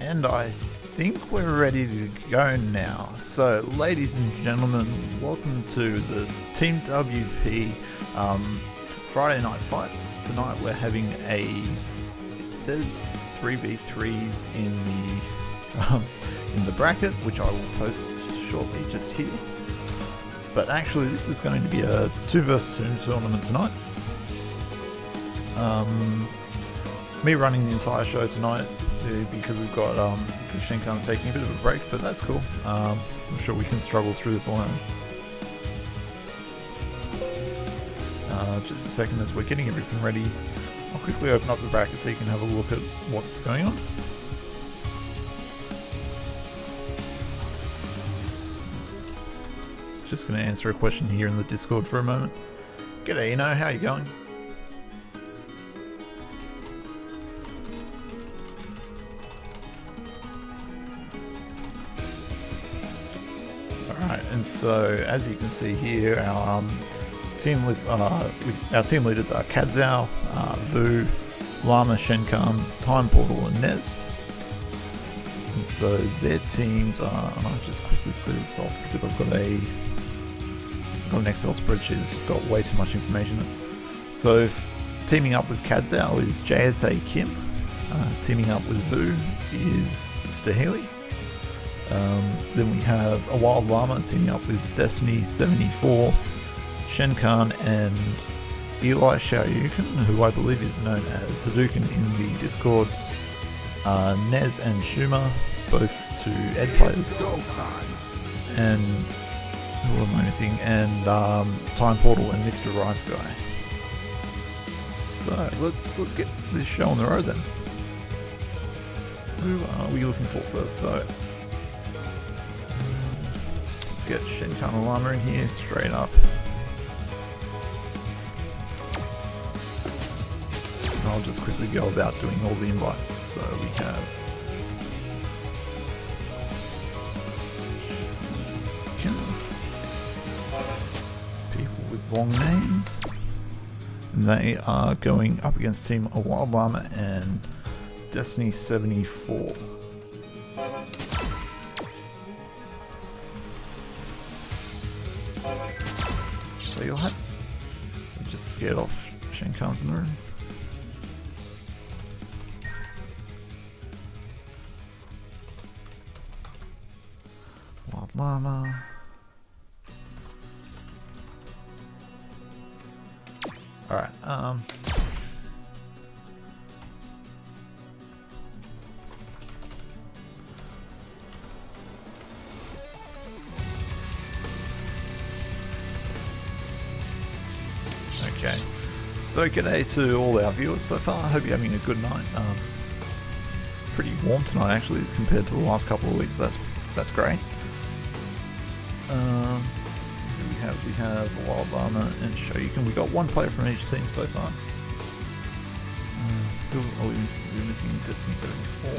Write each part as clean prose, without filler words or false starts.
And I think we're ready to go now. So, ladies and gentlemen, welcome to the Team WP Friday Night Fights. Tonight we're having it says 3v3s in the bracket, which I will post shortly just here. But actually this is going to be a 2 vs 2 tournament tonight. Me running the entire show tonight because we've got Shenkan's taking a bit of a break, but that's cool. I'm sure we can struggle through this alone. Just a second as we're getting everything ready. I'll quickly open up the bracket so you can have a look at what's going on. Just going to answer a question here in the Discord for a moment. G'day, Eno, how you going? Alright, and so as you can see here, our team leaders are Kadzao, Vu, Llama, Shenkan, Time Portal, and Nez. And so their teams are, and I'll just quickly clear this off because I've got an Excel spreadsheet that's just got way too much information in it. So teaming up with Kadzao is JSA Kim, teaming up with Vu is Mr. Healy. Then we have a Wild Llama teaming up with Destiny 74, Shenkan, and Eli Xiaoyuken, who I believe is known as Hadouken in the Discord. Nez and Shuma, both two Ed players. And who am I missing? And Time Portal and Mr. Rice Guy. So let's get this show on the road then. Who are we looking for first? So let's get Shenkan and Llama in here straight up. And I'll just quickly go about doing all the invites. So we have people with long names. And they are going up against Team A Wild Llama and Destiny 74. So you'll have just scared off Shenkan from the room. Wild Llama. Alright, okay. So g'day to all our viewers so far. I hope you're having a good night. It's pretty warm tonight actually compared to the last couple of weeks. That's great. We have Wild Llama and Shoyuken. We got one player from each team so far. We're missing Destiny 74.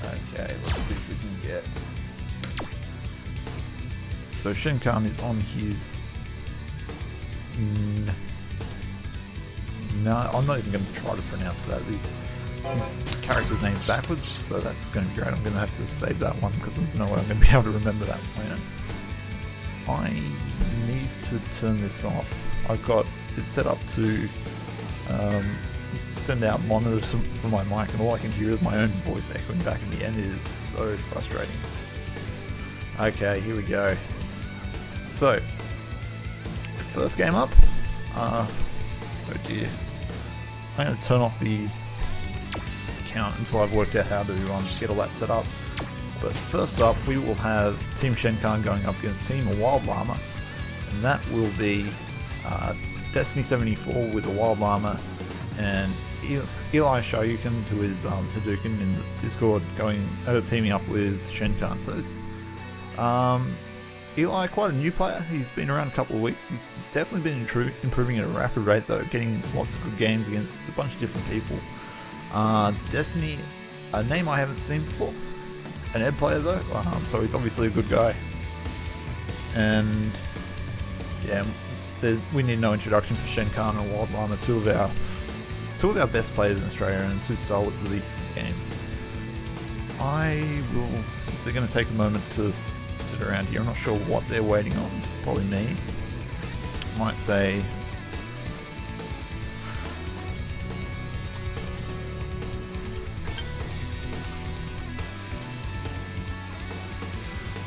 Okay, let's see if we can get. So Shenkan is on his. No, I'm not even going to try to pronounce that. His character's name's backwards, so that's going to be great. I'm going to have to save that one because there's no way I'm going to be able to remember that plan. I need to turn this off. I've got it set up to send out monitors for my mic, and all I can hear is my own voice echoing back in the end. It is so frustrating. Okay, here we go. So, first game up. Oh dear. I'm going to turn off the account until I've worked out how to get all that set up. But first up, we will have Team Shenkan going up against Team A Wild Llama. And that will be Destiny 74 with A Wild Llama and Eli Xiaoyuken, who is Hadouken in the Discord, teaming up with Shenkan. So, Eli, quite a new player. He's been around a couple of weeks. He's definitely been improving at a rapid rate, though, getting lots of good games against a bunch of different people. Destiny, a name I haven't seen before. An Ed player, though, so he's obviously a good guy. And yeah, we need no introduction for Shen Khan and Wild Llama, two of our best players in Australia and two stalwarts of the game. I will, since they're going to take a moment to sit around here, I'm not sure what they're waiting on, probably me. Might say,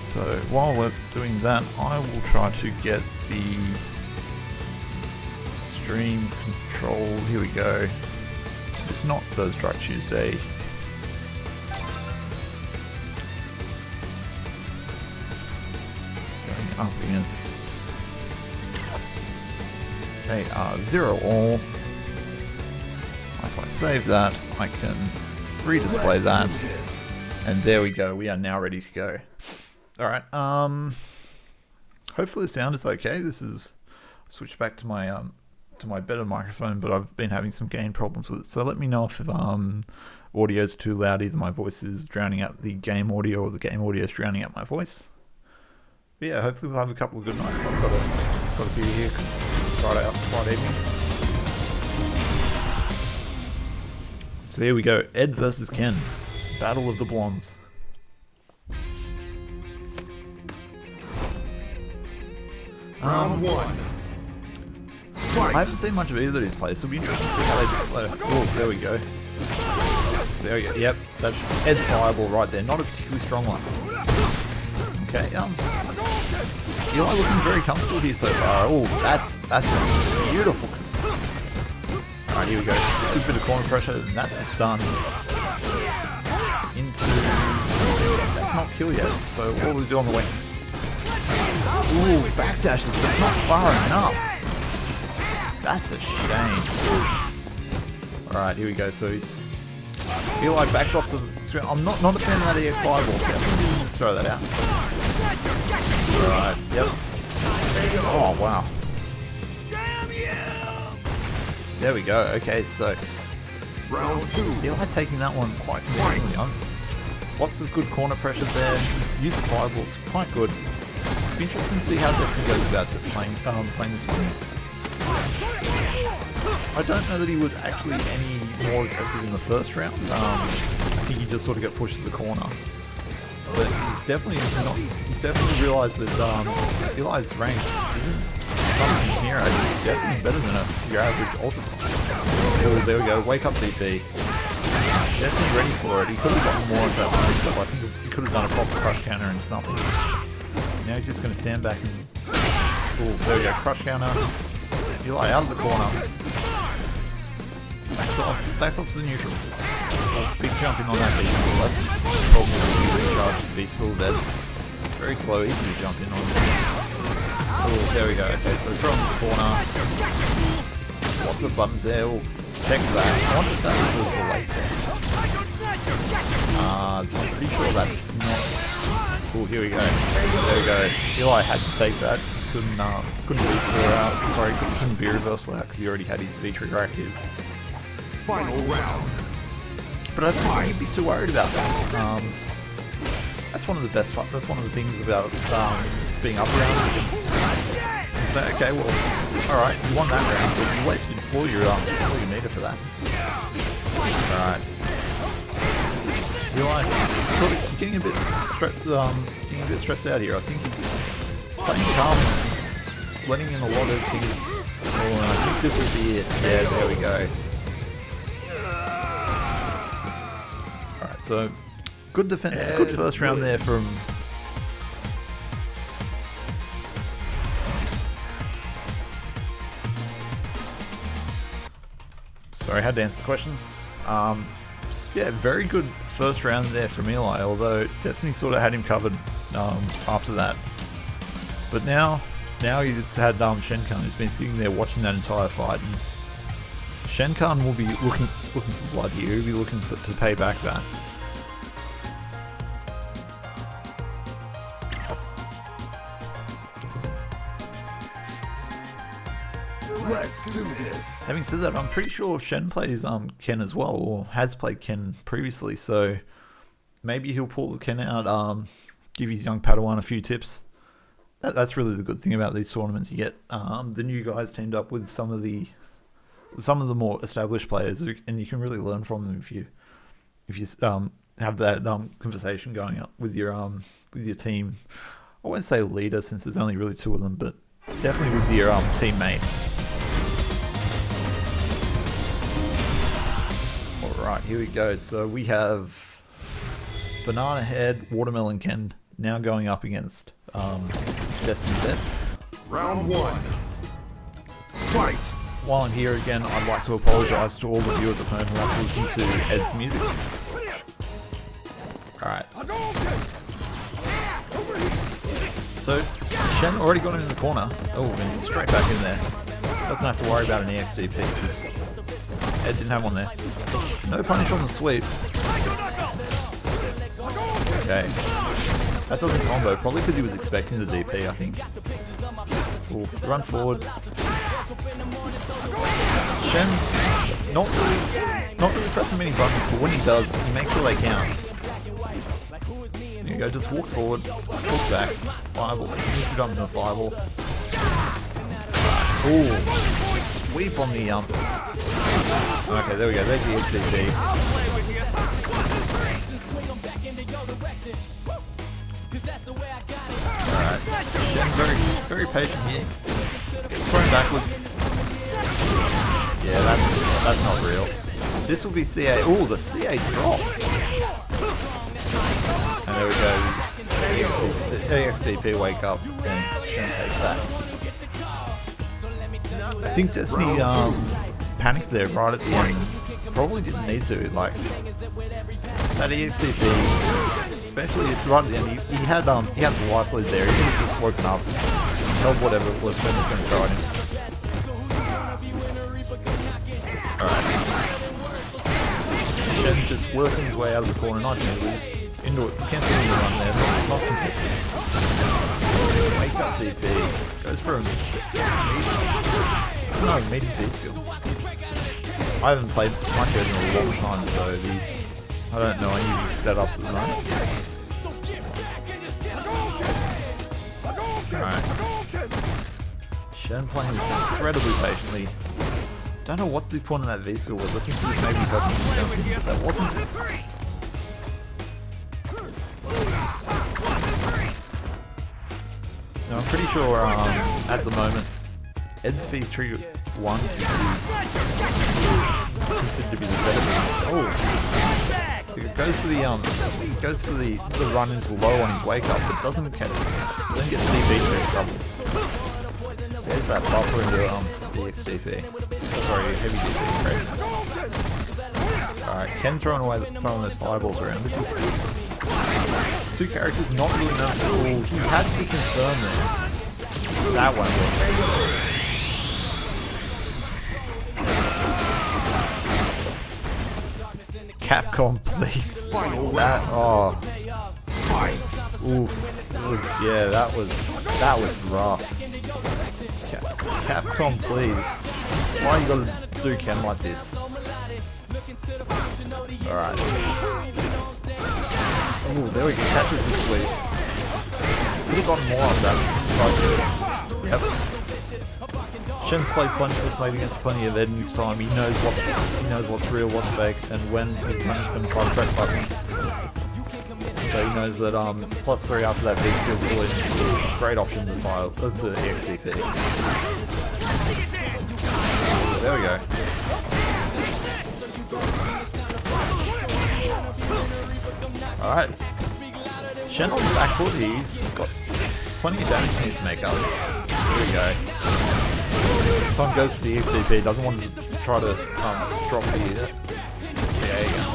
so while we're doing that, I will try to get the stream control. Here we go. It's not Thursday Strike Tuesday. Going up against Zero All. If I save that, I can redisplay that. And there we go. We are now ready to go. Alright, hopefully the sound is okay. This is switch back to my better microphone, but I've been having some gain problems with it. So let me know if audio is too loud. Either my voice is drowning out the game audio or the game audio is drowning out my voice. But yeah, hopefully we'll have a couple of good nights. I've got a beer here because it's Friday evening. So here we go. Ed versus Ken. Battle of the Blondes. Round one. Fight. I haven't seen much of either of these plays, so it'll be interesting to see how they play. Oh, there we go. There we go. Yep, that's Ed's fireball right there. Not a particularly strong one. Okay, Eli looking very comfortable here so far. Oh, that's beautiful. Alright, here we go. Good bit of corner pressure, and that's the stun. That's not kill yet, so what will we do on the way? Ooh, backdashes, but not far enough. That's a shame. Alright, here we go. So Eli backs off the screen. I'm not a fan of that EX fireball. Definitely didn't throw that out. Alright, yep. Oh, wow. There we go. Okay, so Round two. Eli taking that one quite convincingly. Lots of good corner pressure there. Use the fireballs quite good. Be interesting to see how Destiny goes about playing this game. I don't know that he was actually any more aggressive in the first round. I think he just sort of got pushed to the corner. But he's definitely realised that Eli's range isn't something near. It's definitely better than your average Ultra. Oh, there we go. Wake up, DP. Destiny's ready for it. He could have gotten more of that range, but I think he could have done a proper crush counter into something. Now he's just going to stand back and... Oh, there we go. Crush counter. Eli out of the corner. Backs off to the neutral. Oh, big jump in on that beast. That's the problem with the recharge beast full dead. Very slow, easy to jump in on. Oh, there we go. Okay, so throw him in the corner. Lots of buttons there. Oh, text that. I wanted that a little bit late there. I'm pretty sure that's not... Oh, here we go. There we go. Eli had to take that. Couldn't reversal out. Sorry, couldn't be reversal out because he already had his V-trigger active. Final round. But I don't think you'd be too worried about that. That's one of the best parts. That's one of the things about being up around. So, okay, well, alright, you won that round, but you wasted all your meter for that. Alright. Realize sort of getting a bit stressed out here. I think he's playing calm, letting in a lot of things. Oh, and I think this will be it. Yeah, there we go. Alright, so good defense, good first round there from... Sorry, I had to answer the questions. Yeah, very good first round there from Eli, although Destiny sort of had him covered after that. But now he's had Shen Khan, who's been sitting there watching that entire fight. And Shen Khan will be looking for blood here. He'll be looking to pay back that. Let's do this. Having said that, I'm pretty sure Shen plays Ken as well, or has played Ken previously, so maybe he'll pull Ken out, give his young Padawan a few tips. that's really the good thing about these tournaments. You get the new guys teamed up with some of the more established players, and you can really learn from them if you have that conversation going up with your team. I won't say leader since there's only really two of them, but definitely with your teammate. Alright, here we go. So we have Banana Head, Watermelon Ken now going up against Destiny's Head. Round 1. Fight! While I'm here again, I'd like to apologise to all the viewers at home who have to listen to Ed's music. Alright. So, Shen already got him in the corner. Oh, and straight back in there. Doesn't have to worry about an EXDP. Ed didn't have one there. No punish on the sweep. Okay. That doesn't combo, probably because he was expecting the DP, I think. Ooh, run forward. Shen, not really pressing many buttons, but when he does, he makes sure they count. There you go, just walks forward, walks back, fireball, he needs to jump into a fireball. Ooh, sweep on the okay, there we go, there's the XCP. Alright, Shen very patient here. Gets thrown backwards. Yeah, that's not real. This will be CA. Oh, the CA drops. And there we go. The AXDP wake up and Shen takes that. I think Destiny panicked there right at the end. Probably didn't need to. Like that EXDP, especially right at the end, he had the life lead there. He could have just woken up, held whatever it was Shen was going to throw at him. Alright. Shen's just working his way out of the corner, nice and easy. Into it, can't see anyone there, but not contested. Wake up DP. Goes for a medium D skill. I haven't played much of it in a long time, so I don't know any of these setups at the moment. Alright. Shen playing this incredibly patiently. Don't know what the point of that V skill was. I think he was maybe helping him jump in, but that wasn't it. No, I'm pretty sure at the moment Ed's V3 1 is considered to be the better one. Oh, it goes for the run into low on his wake up, but doesn't catch it. Then gets DP in trouble. There's that buffer into the XDP. Sorry, heavy DP crazy. Alright, Ken throwing those fireballs around. This is two characters not really known for all. He had to confirm there. That one was. Capcom, please. That oof. Yeah, that was rough. Capcom, please. Why you gotta do Ken like this? Alright. Ooh, there we go. Catches the sweep. Could have gotten more of that. Yep. Shen's played against plenty of Ed in his time. He knows what's real, what's fake, and when he's punishment by the press button. So he knows that +3 after that big skill bullet is a great option to file to EXDC. There we go. Alright. Shen on the back foot, he's got plenty of damage he needs to make up. There we go. Time goes for the XDP, doesn't want to try to drop the CA again.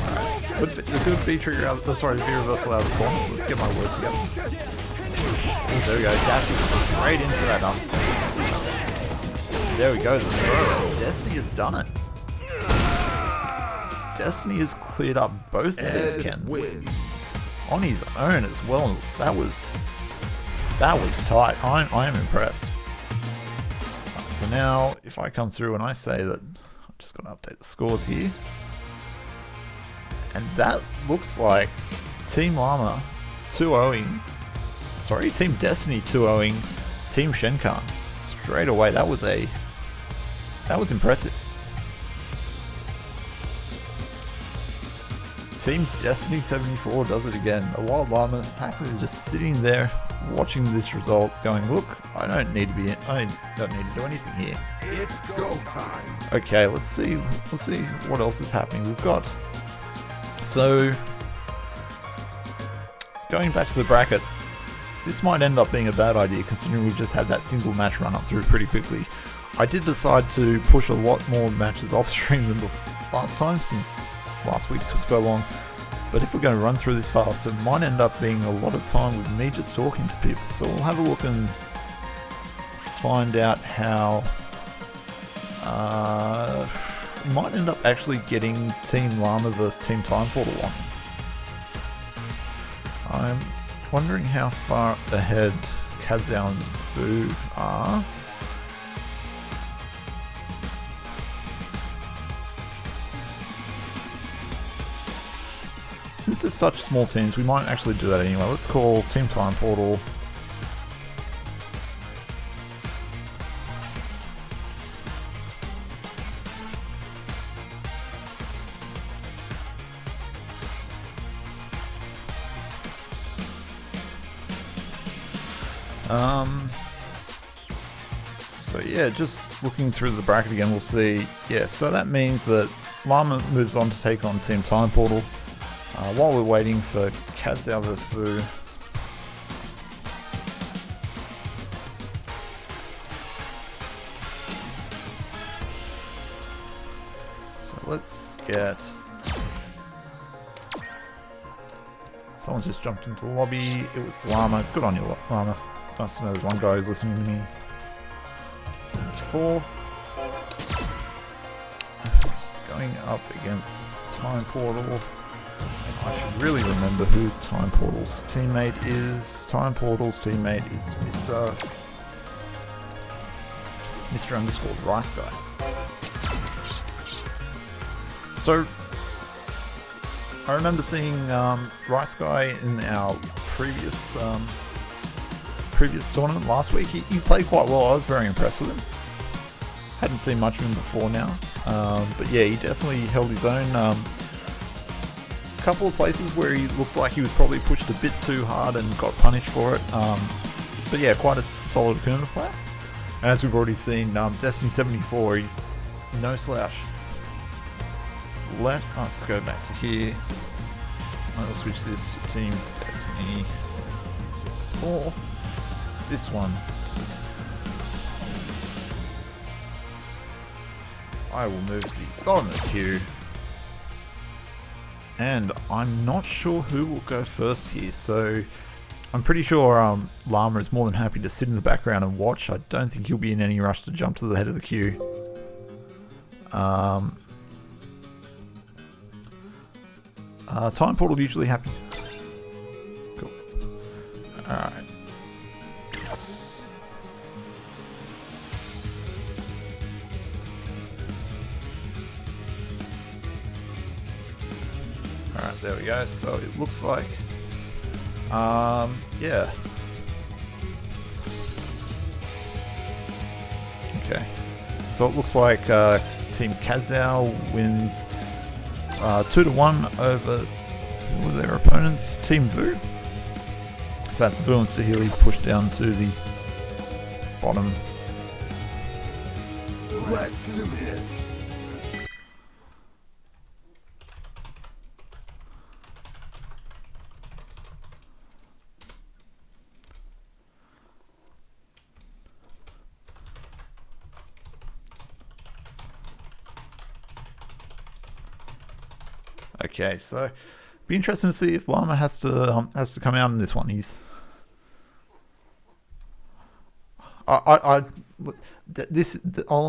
Alright. The good V-trigger out, sorry, the V-reversal out of the corner. Let's get my words together. Ooh, there we go, dashes straight into that There we go, the throw. Destiny has done it. Destiny has cleared up both of these Kens on his own as well. That was tight. I am impressed. Right, so now, if I come through and I say that, I'm just going to update the scores here, and that looks like Team Llama 2-0ing sorry, Team Destiny 2-0ing Team Shenkan straight away. That was impressive. Team Destiny 74 does it again. A Wild Llama is just sitting there watching this result going, look, I don't need to do anything here. It's go time. Okay, let's see what else is happening. We've got, so going back to the bracket, this might end up being a bad idea considering we've just had that single match run up through pretty quickly. I did decide to push a lot more matches off stream than last time since last week took so long, but if we're going to run through this fast, it might end up being a lot of time with me just talking to people. So we'll have a look and find out how we might end up actually getting Team Llama versus Team Time Portal on. I'm wondering how far ahead Kadzao and Vu are. Since there's such small teams, we might actually do that anyway. Let's call Team Time Portal. So yeah, just looking through the bracket again, we'll see. Yeah, so that means that Llama moves on to take on Team Time Portal. While we're waiting for Kadzao vs Vu. So let's get... Someone's just jumped into the lobby. It was Llama. Good on you, Llama. Nice to know there's one guy who's listening to me. 74. Going up against Time Portal. I should really remember who Time Portal's teammate is. Time Portal's teammate is Mr. underscore Rice Guy. So I remember seeing Rice Guy in our previous tournament last week. He played quite well. I was very impressed with him. Hadn't seen much of him before now, but yeah, he definitely held his own. Couple of places where he looked like he was probably pushed a bit too hard and got punished for it. But yeah, quite a solid Akuna player. And as we've already seen, Destiny 74, he's no slouch. Let us go back to here. I'll switch this to Team Destiny 4. This one. I will move to the bottom of the queue. And I'm not sure who will go first here, so I'm pretty sure Llama is more than happy to sit in the background and watch. I don't think he'll be in any rush to jump to the head of the queue. Time Portal usually happy. Cool. Alright. Alright, there we go. So it looks like, yeah. Okay. So it looks like Team Kadzao wins 2-1 over who were their opponents, Team Vu. So that's Vu and Sahili pushed down to the bottom. Let's do this. Okay, so be interesting to see if Llama has to come out in this one. I'll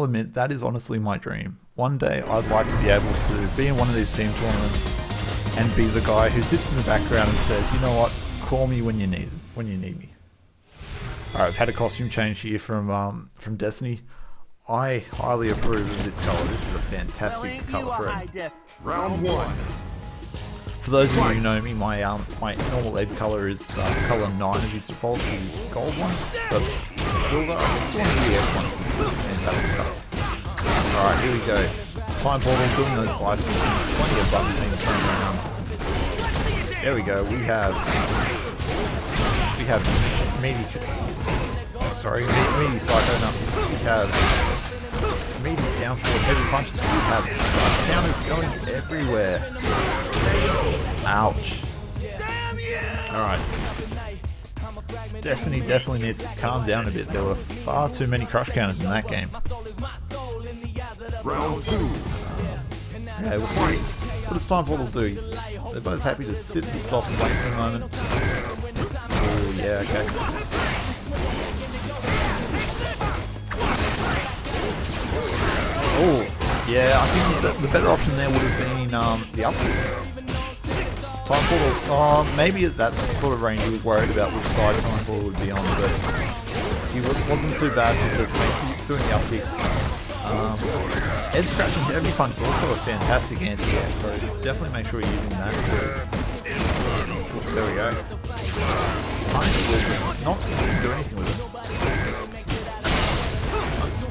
admit that is honestly my dream. One day I'd like to be able to be in one of these team tournaments and be the guy who sits in the background and says, you know what, call me when you need me. Alright, I've had a costume change here from Destiny. I highly approve of this color. This is a fantastic color for it. Round one. For those of you who know me, my normal egg color is color 9 of his default, the gold one. But silver, I just want to be F1. Alright, here we go. Time portal, doing those bison things, plenty of button things turning around. There we go, we have meaty psycho numbers. We have meaty down forward heavy punches. We have counters going everywhere. Ouch. Alright. Destiny definitely needs to calm down a bit. There were far too many crush counters in that game. Round 2. Yeah, we'll see. What does Time Portal do? They're both happy to sit and stop and wait for a moment. Oh, yeah, okay. Oh, yeah, I think the better option there would have been the upwards. Time Portal, maybe at that sort of range he was worried about which side Time Portal would be on, but he wasn't too bad because doing the up kicks. Head scratching to every punch is also a fantastic anti-air, so definitely make sure you're using that too. There we go. Not do anything with it.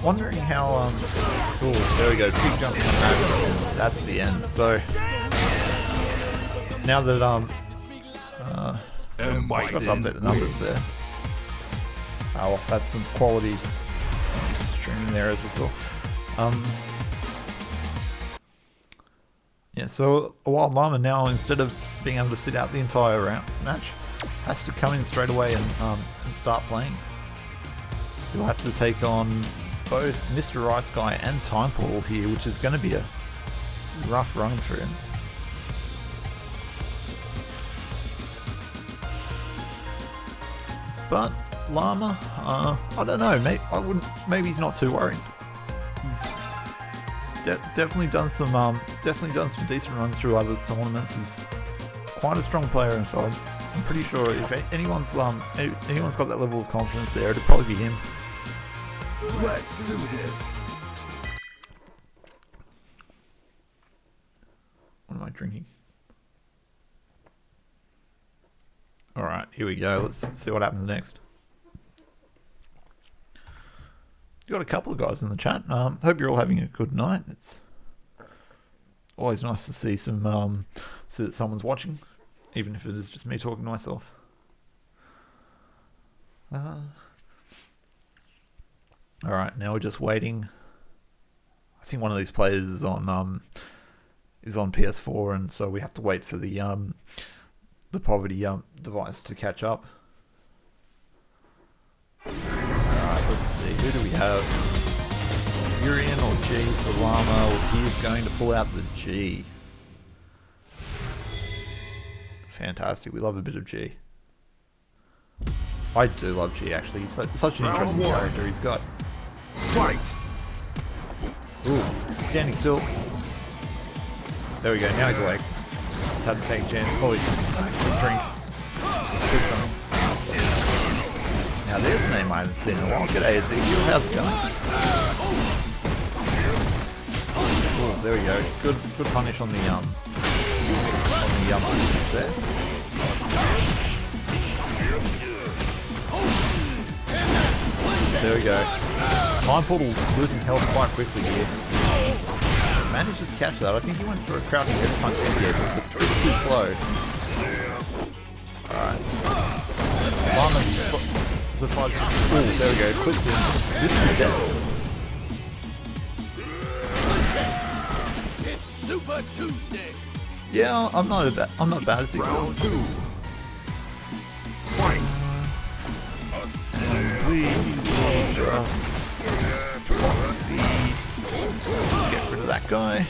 Wondering how oh, there we go, big jumping on that. That's the end. So now that I forgot to update the numbers there. Oh well, that's some quality streaming there as we saw. Yeah, so a Wild Llama now, instead of being able to sit out the entire match, has to come in straight away and start playing. You'll have to take on both Mr. Ice Guy and Time Portal here, which is going to be a rough run for him. But Llama, I don't know. Maybe he's not too worried. He's definitely done some decent runs through other tournaments. He's quite a strong player, and so I'm pretty sure if anyone's got that level of confidence there, it'd probably be him. Let's do this. What am I drinking? Alright, here we go. Let's see what happens next. Got a couple of guys in the chat. Hope you're all having a good night. It's always nice to see see that someone's watching, even if it is just me talking to myself. Alright, now we're just waiting. I think one of these players is on PS4, and so we have to wait for the poverty device to catch up. Alright, let's see. Who do we have? Urian or G? Salama, or he's going to pull out the G. Fantastic. We love a bit of G. I do love G, actually. He's such an interesting character. He's got... Fight! Ooh, standing still. There we go. Now he's awake. Just had to take a chance. Probably drink. Did something. Now there's a name I haven't seen in a while. G'day, Ezekiel. How's it going? Oh, there we go. Good punish on the there. There we go. Time Portal losing health quite quickly here. Manages to catch that. I think he went for a crouching head punch here, but it's too slow. Alright. Lama decides to... Oh, there we go. Clips in. This is dead. It's Super Tuesday. Yeah, I'm not bad as he Round 2. Fight! We will just get rid of that guy.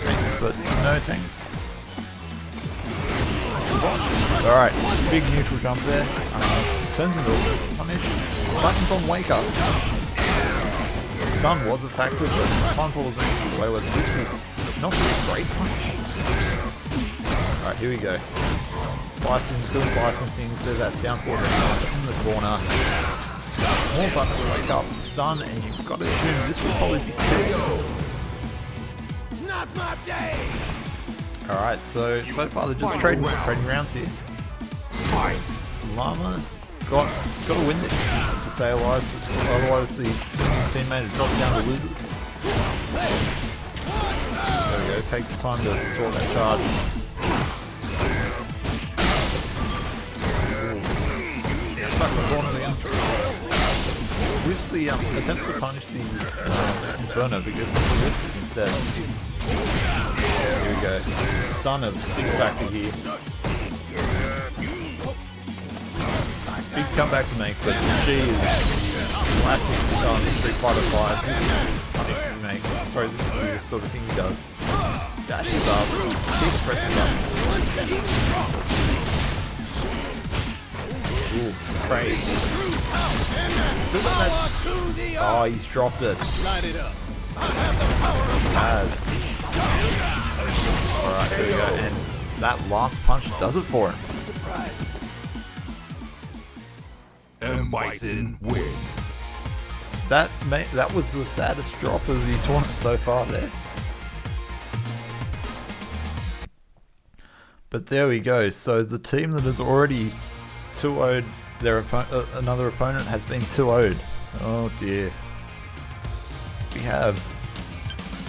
Thanks, but no thanks. Alright, big neutral jump there. Turns into a punish. Buttons on wake up. Stun was a factor, but Time Portal was the way with this was not a great punch. Alright, here we go. Bison's doing Bison things. There's that down forward in the corner. More buttons to wake up. Stun, and you've got to assume this will probably be KO. Not my day. Alright, so far they're just trading rounds here. Fight. Llama got to win this to stay alive, otherwise the teammate will drop down to losers. There we go, takes the time to store that charge. Stuck in the corner again. Whips the attempts to punish the Inferno because of this instead. Here we go. Stun a big factor here. Big comeback to make, but G is classic Street Fighter 5. This is funny remake. Sorry, this is the sort of thing he does. Dashes up, keeps pressing up. Ooh, crazy. Oh, he's dropped it. Has. Alright, here we go. And that last punch does it for him. M. Bison wins. That was the saddest drop of the tournament so far there. But there we go. So the team that has already 2-0'd their another opponent has been 2-0'd. Oh dear.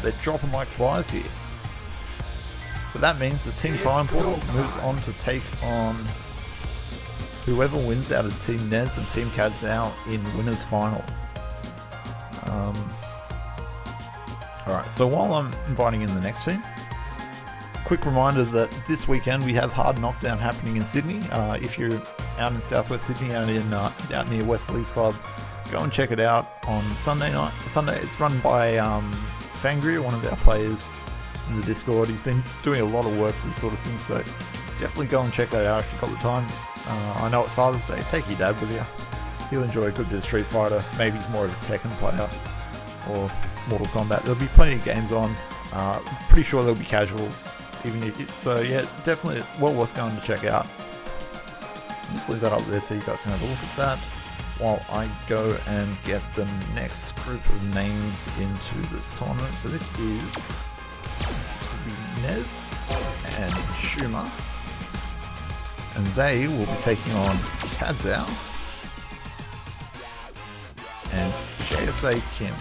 They're dropping like flies here. But that means the Team Time Portal moves on to take on whoever wins out of Team Nez and Team Kadzao in winners final. Alright, so while I'm inviting in the next team, quick reminder that this weekend we have Hard Knockdown happening in Sydney. If you're out in southwest Sydney, out near Wesley's Club, go and check it out on Sunday night. Sunday, it's run by Fangria, one of our players in the Discord. He's been doing a lot of work for this sort of thing, so definitely go and check that out if you've got the time. I know it's Father's Day, take your dad with you. He'll enjoy a good bit of Street Fighter. Maybe he's more of a Tekken player or Mortal Kombat. There'll be plenty of games on. Pretty sure there'll be casuals. So yeah, definitely well worth going to check out. Just leave that up there so you guys can have a look at that while I go and get the next group of names into the tournament. So this will be Nez and Shuma, and they will be taking on Kadzao and JSA Kim.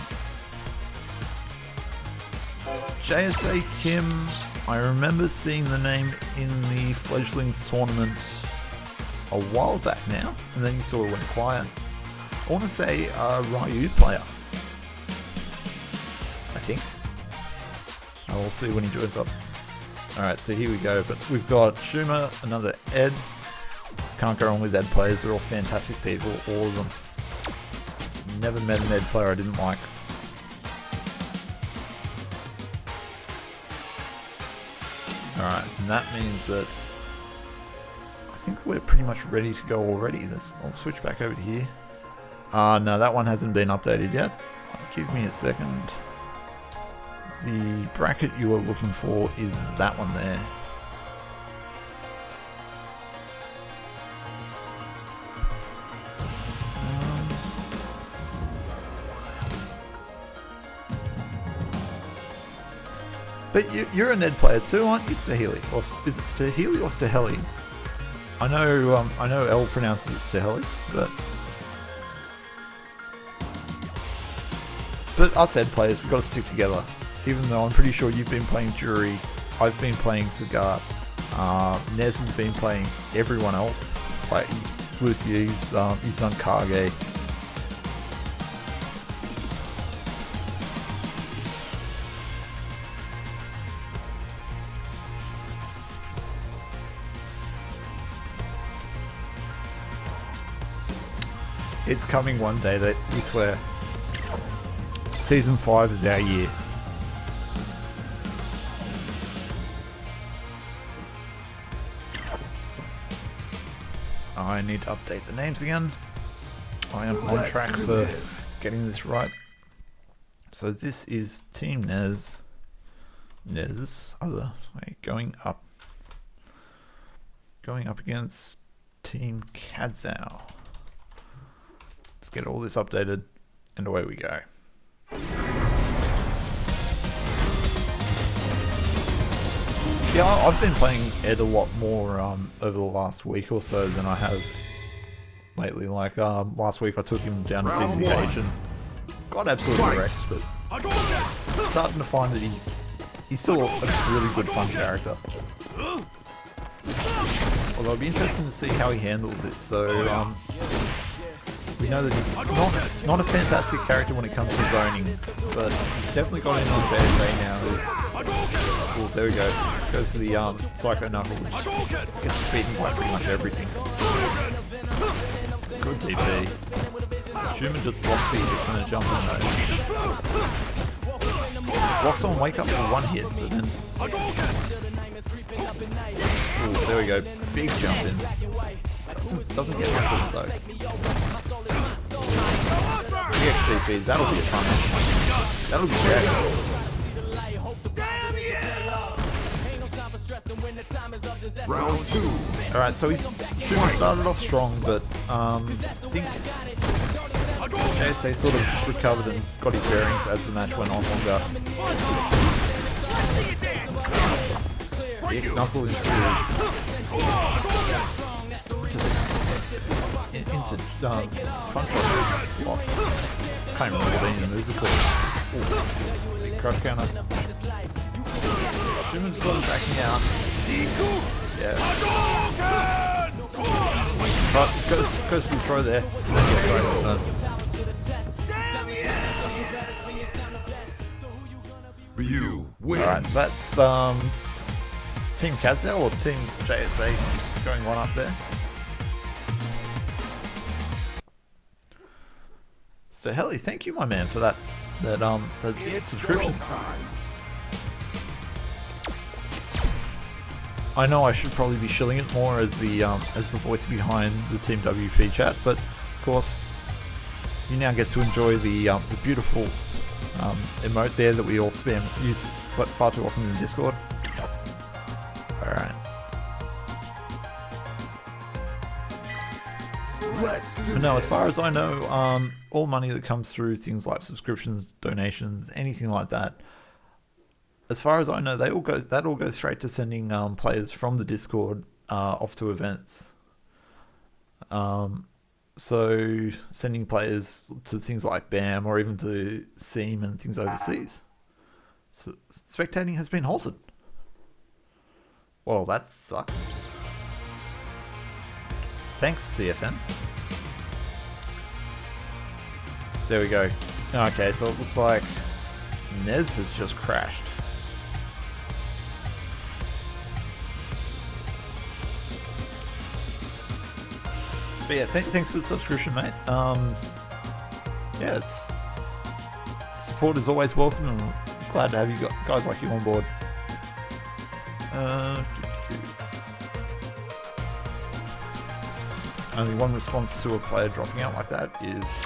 JSA Kim, I remember seeing the name in the Fledglings tournament a while back now, and then you sort of went quiet. I want to say a Ryu player, I think. I will see when he joins up. Alright, so here we go, but we've got Shuma, another Ed. Can't go wrong with Ed players, they're all fantastic people, all of them. Never met an Ed player I didn't like. Alright, and that means that I think we're pretty much ready to go already. I'll switch back over to here. No, that one hasn't been updated yet. Give me a second. The bracket you are looking for is that one there. But you're a Ned player too, aren't you, Stahili? Or is it Stahili or Staheli? I know L pronounces it Staheli, but us Ed players, we've got to stick together. Even though I'm pretty sure you've been playing Jury, I've been playing Cigar, Nez has been playing everyone else. Like Lucy, he's done Kage. It's coming one day, that we swear. Season 5 is our year. I need to update the names again. I am on track for getting this right. So this is Team Nez. Going up against Team Kadzao. Let's get all this updated, and away we go. Yeah, I've been playing Ed a lot more over the last week or so than I have lately. Like last week I took him down to CCH and got absolutely wrecked, but I'm starting to find that he's still a really good fun character. Although it'll be interesting to see how he handles this. So we know that he's not a fantastic character when it comes to zoning, but he's definitely got in on JSA now. Oh, there we go. Goes to the Psycho Knuckles. Gets beaten by pretty much everything. Good DP. Schumann just blocks the just gonna jump in though. Blocks on wake up for one hit, but then. Oh, there we go. Big jump in. Doesn't get much of it though. Big XDP, that'll be a fun match. That'll be great. Round 2. Alright, so he's started off strong, but I think JSA sort of recovered and got his bearings as the match went on longer. The X-Knuckle into punch block. Can't remember what any of the moves are called. Big crush counter. Schumann sort of backing out. Yeah. But goes for the throw there. Ryu wins. Alright, so that's Team Kadzao or Team JSA going one up there. So Helly, thank you my man for that subscription. I know I should probably be shilling it more as the voice behind the Team WP chat, but of course you now get to enjoy the beautiful emote there that we all use far too often in Discord. Alright. But no, as far as I know, all money that comes through things like subscriptions, donations, anything like that, as far as I know, that all goes straight to sending players from the Discord off to events. So sending players to things like BAM or even to SEAM and things overseas. So spectating has been halted. Well, that sucks. Thanks, CFN. There we go. Okay, so it looks like Nez has just crashed. But yeah, thanks for the subscription, mate. Yeah, support is always welcome, and I'm glad to have you guys like you on board. Only one response to a player dropping out like that is...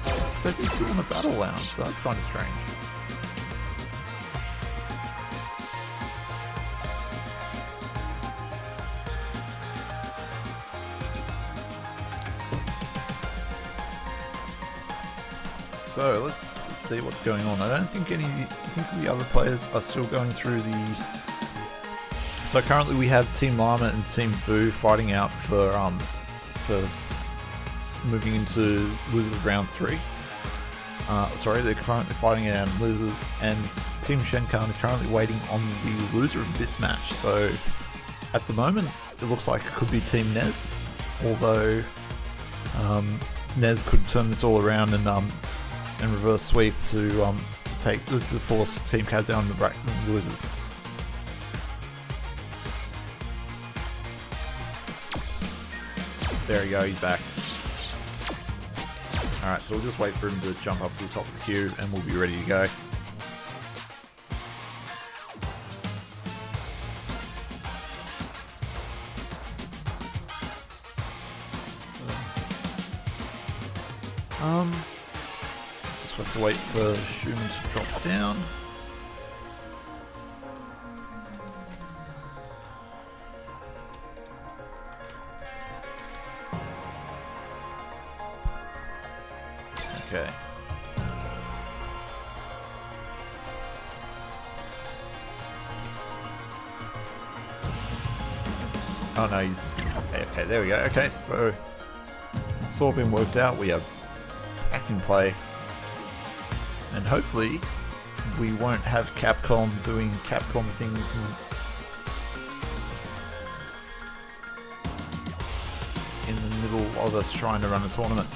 It says he's still in the battle lounge, so that's kind of strange. So let's see what's going on. I don't think I think the other players are still going through the... So currently we have Team Llama and Team Vu fighting out for moving into losers round 3. Sorry, they're currently fighting out losers, and Team Shenkan is currently waiting on the loser of this match. So at the moment, it looks like it could be Team Nez, although Nez could turn this all around and reverse sweep to force Team Kadzao on the losers. There we go, he's back. Alright, so we'll just wait for him to jump up to the top of the queue and we'll be ready to go. Just have to wait for Schumann to drop down. Okay. Oh no, he's AFK. There we go. Okay, so it's all been worked out. We are back in play. And hopefully we won't have Capcom doing Capcom things in the middle of us trying to run a tournament.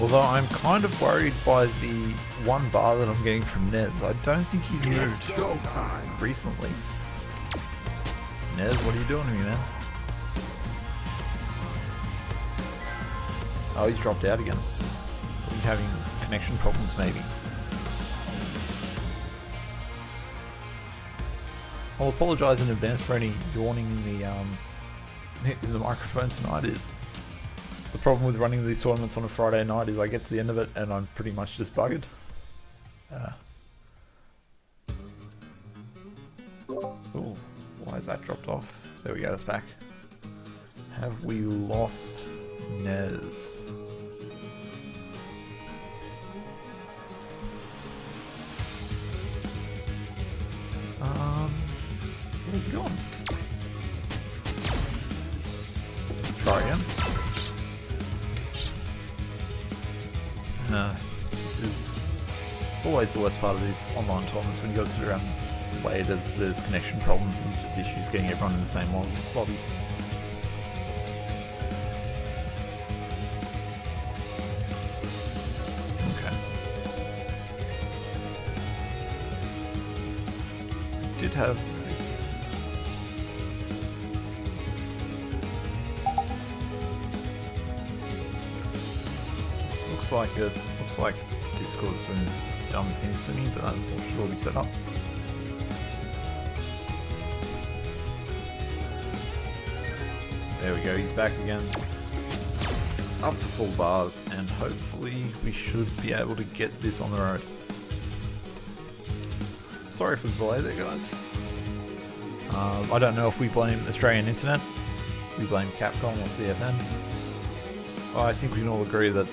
Although I'm kind of worried by the one bar that I'm getting from Nez. I don't think he's moved recently. Nez, what are you doing to me, man? Oh, he's dropped out again. He's having connection problems, maybe. I'll apologise in advance for any yawning in the microphone tonight. The problem with running these tournaments on a Friday night is I get to the end of it and I'm pretty much just buggered. Ooh, why has that dropped off? There we go, that's back. Have we lost Nez? Where's he gone? Try again. This is always the worst part of these online tournaments when you guys sit around late as there's connection problems and just issues getting everyone in the same lobby. Okay. Did have this. Looks like Discord's doing dumb things to me, but that should all be set up. There we go, he's back again. Up to full bars, and hopefully we should be able to get this on the road. Sorry for the delay there, guys. I don't know if we blame Australian internet, we blame Capcom or CFN. I think we can all agree that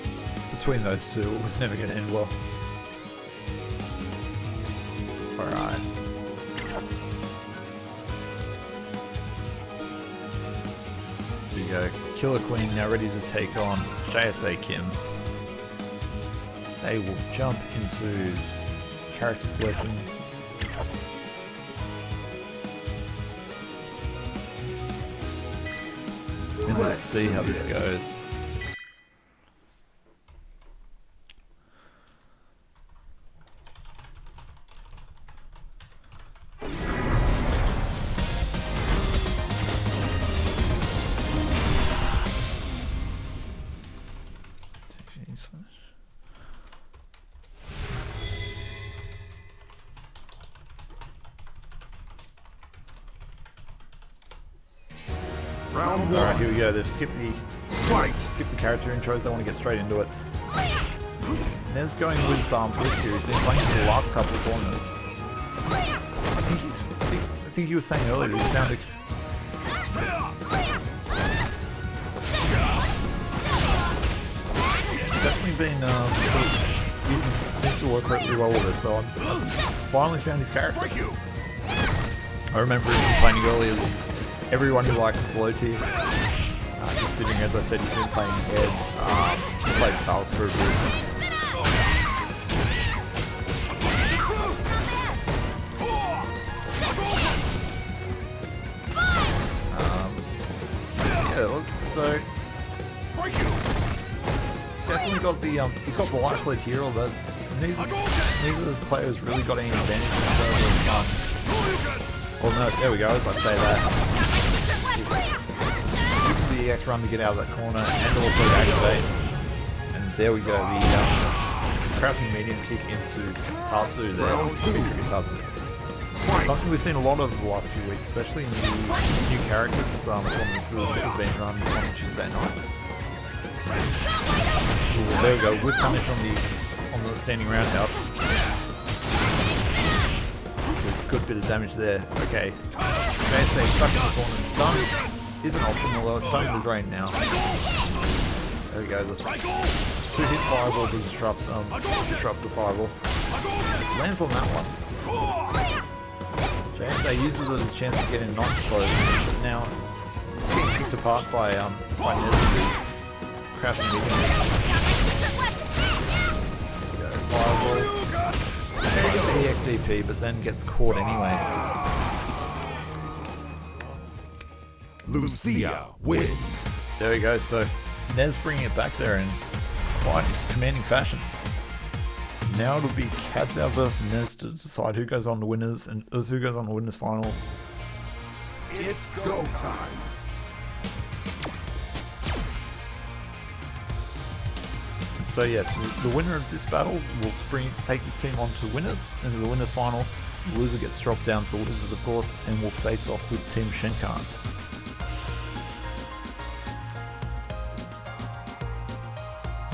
between those two, it was never going to end well. Alright. Here we go. Killer Queen now ready to take on JSA Kim. They will jump into character selection. And let's see how this goes. Alright, here we go. They've skipped the character intros. They want to get straight into it. Nez going with Bliss here. He's been playing for the last couple of tournaments. I think he was saying earlier that he found it. It's definitely been seems to work really well with it. So I've finally found his character. I remember him complaining earlier that everyone who likes his low tier, considering, as I said, he's been playing Ed, he played Falk for a bit. Yeah, look, so definitely got the he's got the life lead here, although neither of the players really got any advantage in terms of well, no, there we go, as I say that. Using the EX run to get out of that corner and also activate. And there we go, the crouching medium kick into Tatsu there. Tatsu. Something we've seen a lot over the last few weeks, especially in the new characters tournaments that have been run on Tuesday nights. Ooh, there we go, with punish on the standing roundhouse. Good bit of damage there. Okay. JSA stuck in the corner. Done. isn't optimal though. It's starting to drain now. There we go. The 2-hit fireball to disrupt the fireball. Lands on that one. JSA uses it as a chance to get in non-explosive, but now it's getting picked apart by Nez who's crafting the fireball. He got the EXDP, but then gets caught anyway. Lucia wins. There we go. So Nez bringing it back there in quite commanding fashion. Now it'll be Kadzao versus Nez to decide who goes on to winners and who goes on to winners final. It's go time. So yes, the winner of this battle will take his team on to winners, and in the winners final, the loser gets dropped down to losers of course, and will face off with Team Shenkan.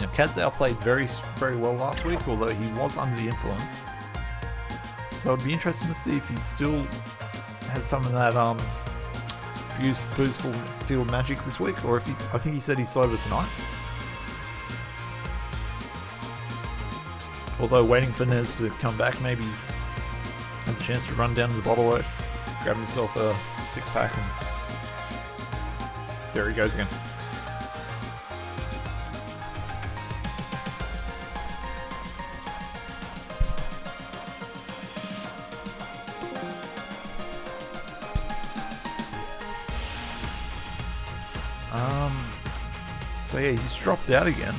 Now Kadzao played very well last week, although he was under the influence. So it'd be interesting to see if he still has some of that boostful field magic this week, or if I think he said he's sober tonight. Although waiting for Nez to come back, maybe he's had a chance to run down to the bottle road, grab himself a 6-pack, and there he goes again. So yeah, he's dropped out again.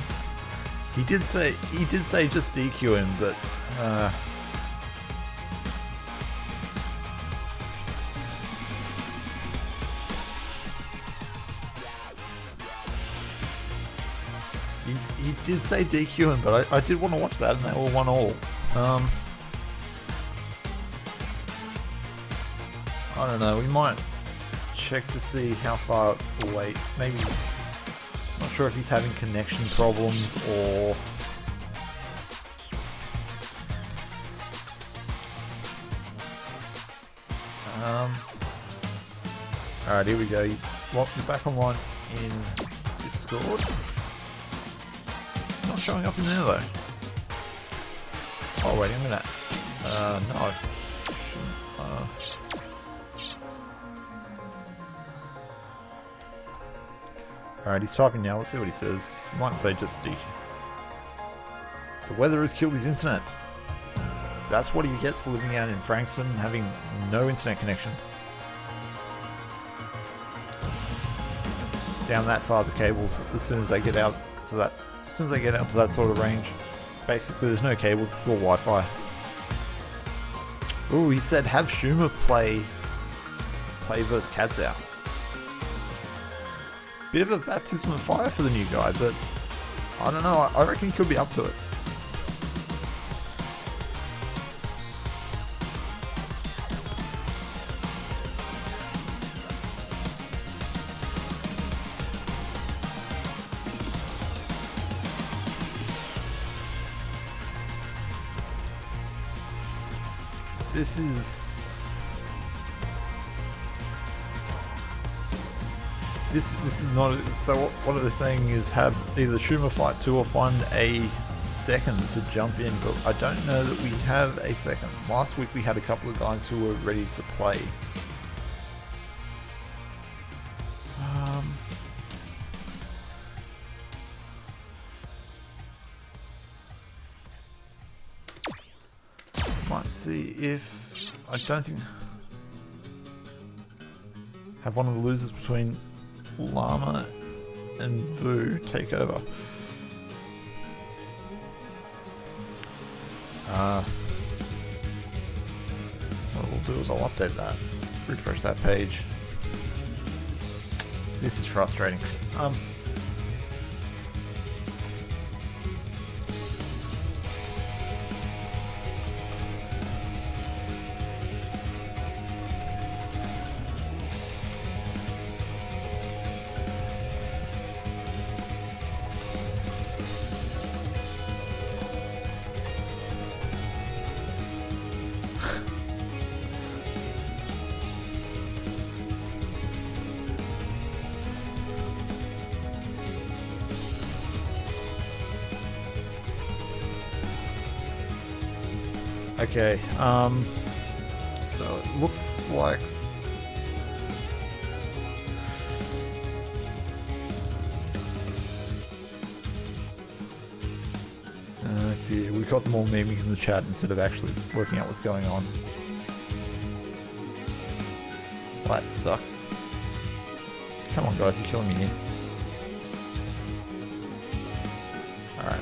He did say just DQ him, but he did say DQ him, but I did want to watch that, and they all won all. I don't know. We might check to see how far away. Maybe. Not sure if he's having connection problems or alright, here we go. He's back online in Discord. Not showing up in there though. Oh wait a minute. No. Alright, he's typing now. Let's see what he says. He might say just D. The weather has killed his internet. That's what he gets for living out in Frankston and having no internet connection. Down that far the cables, as soon as they get out to that sort of range. Basically there's no cables, it's all Wi-Fi. Ooh, he said have Schumer play versus Kadzao. Bit of a baptism of fire for the new guy, but I don't know, I reckon he could be up to it. This is not, so what they're saying is have either Schumer fight 2 or find a second to jump in, but I don't know that we have a second. Last week we had a couple of guys who were ready to play. Might see if, I don't think, have one of the losers between Llama and Vu take over. What we'll do is I'll update that, refresh that page. This is frustrating. Okay, so it looks like dear, we got them all memeing in the chat instead of actually working out what's going on. Well, that sucks. Come on guys, you're killing me here. Alright.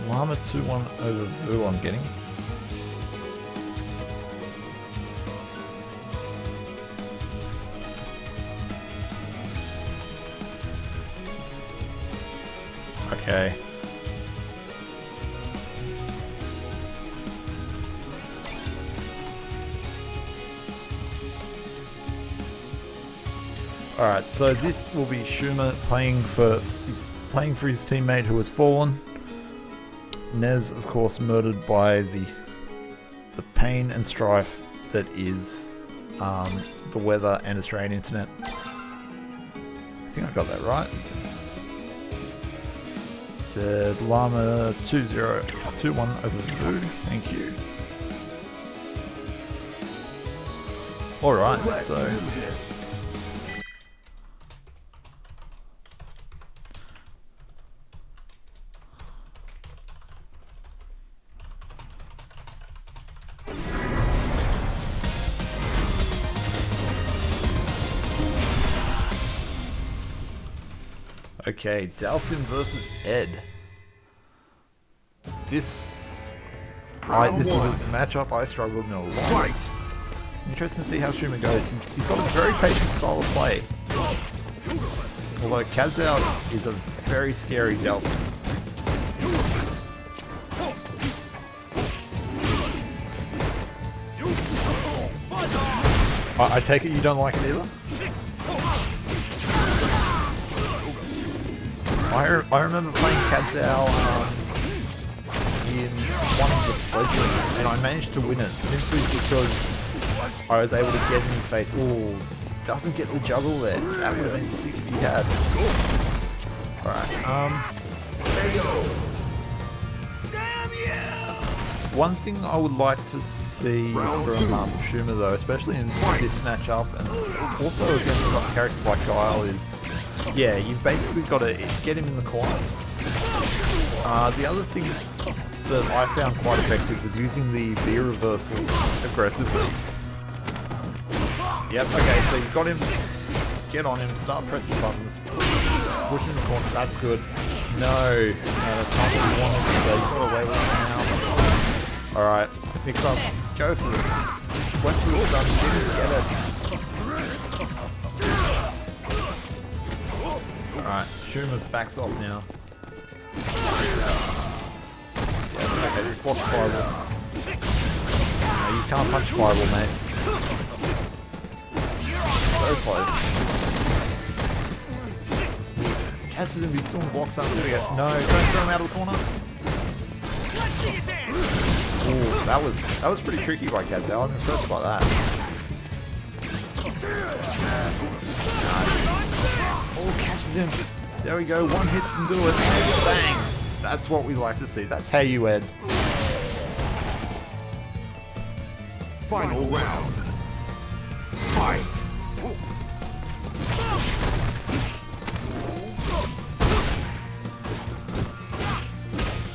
Llama 2-1 over Vu I'm getting. Okay. Alright, so this will be Schumer playing for his teammate who has fallen. Nez, of course, murdered by the pain and strife that is the weather and Australian internet. I think I got that right. Said Llama 2-1 over Vu. Thank you. Alright, so okay, Dalsim versus Ed. This is a matchup I struggled in a lot. Interesting to see how Schumer goes. He's got a very patient style of play. Although Kazao is a very scary Dalsim. I take it you don't like it either? I remember playing Kazao in one of the fledglings, and I managed to win it simply because I was able to get in his face. Ooh, doesn't get the juggle there. That would have been sick if he had. Alright, one thing I would like to see from Schumer though, especially in this matchup and also against characters like Guile is, yeah, you've basically got to get him in the corner. The other thing that I found quite effective was using the V reversal aggressively. Yep, okay, so you've got him, get on him, start pressing buttons, push him in the corner, that's good. No, that's not what you wanted, so you got away with it now. Alright, mix up, go for it. Went for the stun, didn't get it. Alright, Schumer backs off now. Yeah, okay, just block Fireball. No, you can't punch Fireball, mate. So close. Catches him, he's still blocks up. No, don't throw him out of the corner. Ooh, that was pretty tricky by Kazao. I'm impressed by that. Oh, catches him. There we go, one hit can do it. Bang! That's what we like to see. That's how you Ed. Final round. Fight.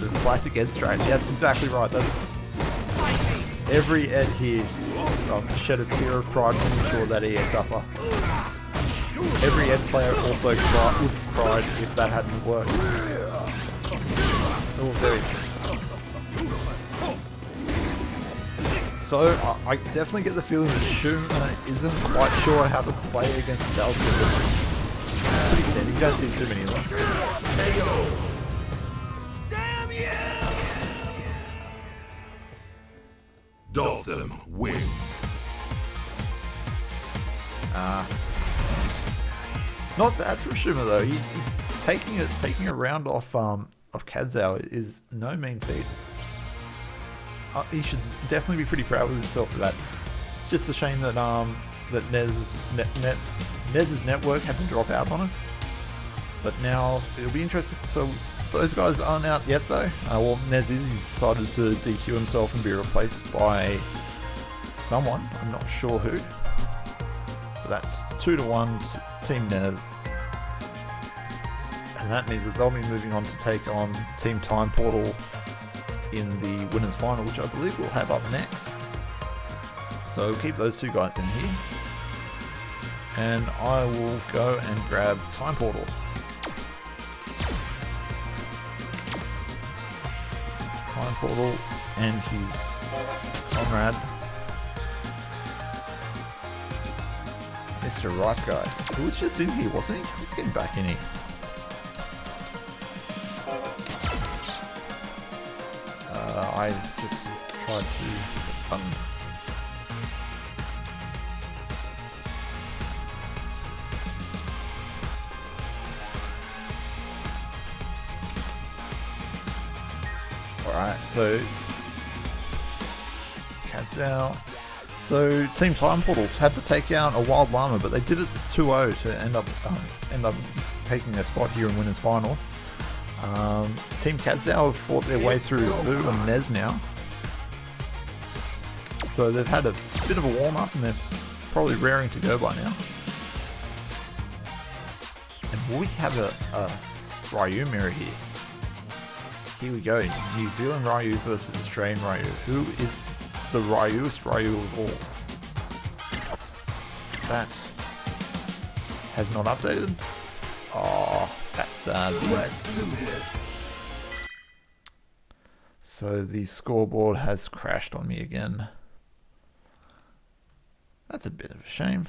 The classic Ed strat. Yeah, that's exactly right. That's every Ed here. Shed a tear of pride when we saw that EX upper. Every Ed player also would have cried if that hadn't worked. Oh, very. So, I definitely get the feeling that Schumer isn't quite sure how to play against Dalsim. Pretty steady, you don't see too many of them. Damn you! Dalsim wins. Not bad from Schumer though. He taking a round off Kazao is no mean feat. He should definitely be pretty proud of himself for that. It's just a shame that that Nez's network had to drop out on us. But now it'll be interesting. So those guys aren't out yet though. Well, Nez is. He's decided to DQ himself and be replaced by someone. I'm not sure who. But that's 2-1 to Team Nez. And that means that they'll be moving on to take on Team Time Portal in the winners final, which I believe we'll have up next. So keep those two guys in here. And I will go and grab Time Portal. Time Portal and his comrade, Mr. Rice Guy, who was just in here, wasn't he? Let's get him back in here. I just tried to press button. Alright, so Kadzao. So Team Time Portal had to take out a Wild Llama, but they did it 2-0 to end up taking their spot here in winners final. Team Kadzao have fought their way through Vu and Nez now. So they've had a bit of a warm-up and they're probably raring to go by now. And we have a Ryu mirror here. Here we go, New Zealand Ryu versus Australian Ryu. Who is the Ryuest Ryu of all? That has not updated. Oh, that's sad. So the scoreboard has crashed on me again. That's a bit of a shame.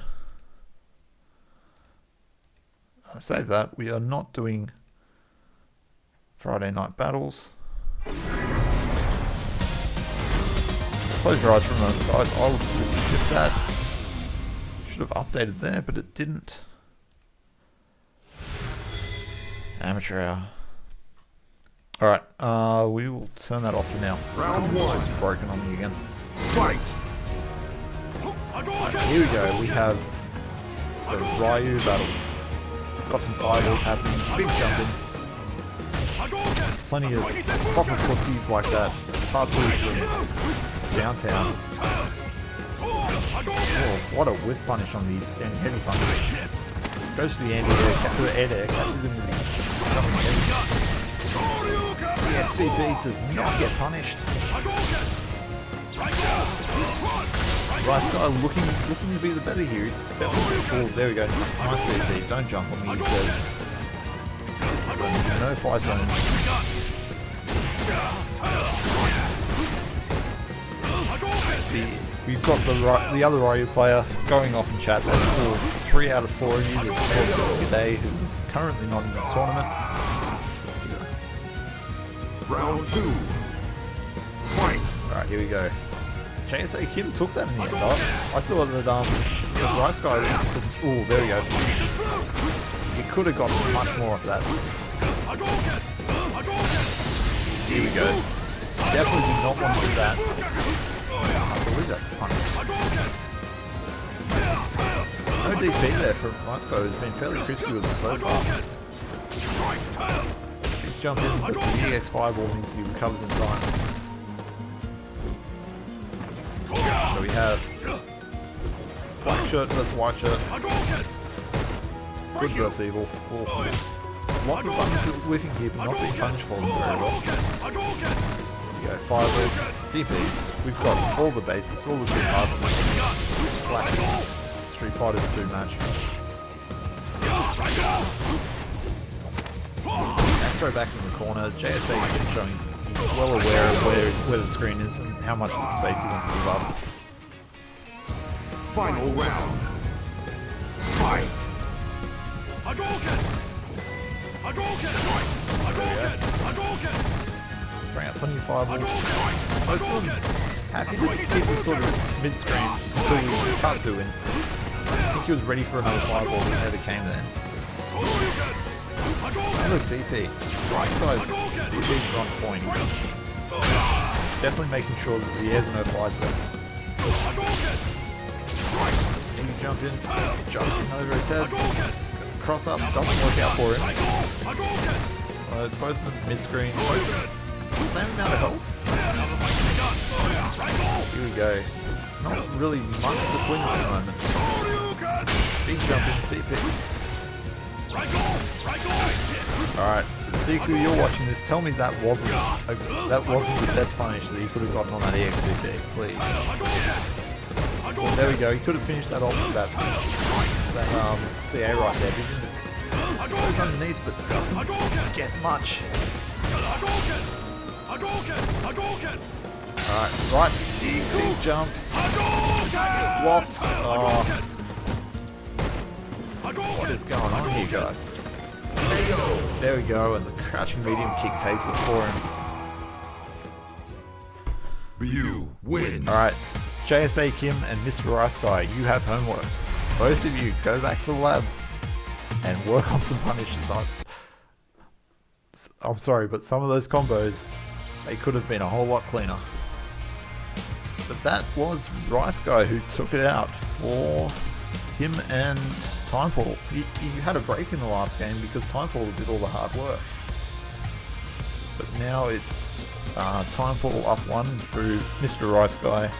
Save that. We are not doing Friday Night Battles. Close your eyes for a moment, guys. I will skip that. Should have updated there, but it didn't. Amateur hour. Alright, we will turn that off for now. Round one. It's broken on me again. Fight! Right, here we go. We have the Ryu battle. Got some fireballs happening. Big jumping. Plenty of proper footsies like that. Tatsu from downtown. Oh, what a whiff punish on these heavy punches. Goes to the air-to-air, catches him with his jumping heavy. The SDB does not get punished. Rice Guy looking to be the better here. He's definitely there we go. Nice DP. Don't jump on me, he says. This is a no-fly zone. We've got the other Ryu player going off in chat. That's scored 3 out of 4 of you. G'day, who is currently not in this tournament. Round two. Fight! Alright, here we go. JSA Kim took that in the end. I thought that the Rice Guy was, oh, there we go. He could have gotten much more of that. Here we go. Definitely did not want to do that. I believe that's the punish. No DP there for Rice Guy, who's been fairly crispy with it so far. Big jump in, but the EX Fireball means he recovers in time. So we have black shirt versus white shirt. Good versus evil. Oh. Lots of buttons whiffing here, but not being punished for them very well. There we go, fireball, DPs. We've got all the basics, all the good parts of this classic Street Fighter 2 match. Next throw back in the corner. JSA is showing he's well aware of where the screen is and how much of the space he wants to give up. Final round. Fight! Bring out plenty of fireballs. Most of them happy to keep this sort of mid-screen until we cut to him. I think he was ready for another fireball, but it never came then. And look, DP. Rice Guy's DP's on point. Definitely making sure that the air's no fly zone. He can jump in, jumps in over its head. cross up doesn't work out for him. Both of them mid-screen. Same amount of health. Here we go. Not really much between them at the moment. Big jump in DP. Alright, Ziku, you're watching this. Tell me that wasn't the best punish that he could have gotten on that EXDP, please. Well, there we go. He could have finished that off with that CA right there. Goes underneath, but doesn't get much. Alright, right, big jump. What? Oh. What is going on here, guys? There we go, and the crouching medium kick takes it for him. You win. Alright, JSA Kim and Mr. Rice Guy, you have homework. Both of you go back to the lab and work on some punishes. I'm sorry, but some of those combos, they could have been a whole lot cleaner. But that was Rice Guy who took it out for him and Time Portal. He had a break in the last game because Time Portal did all the hard work. But now it's Time Portal up 1 through Mr. Rice Guy.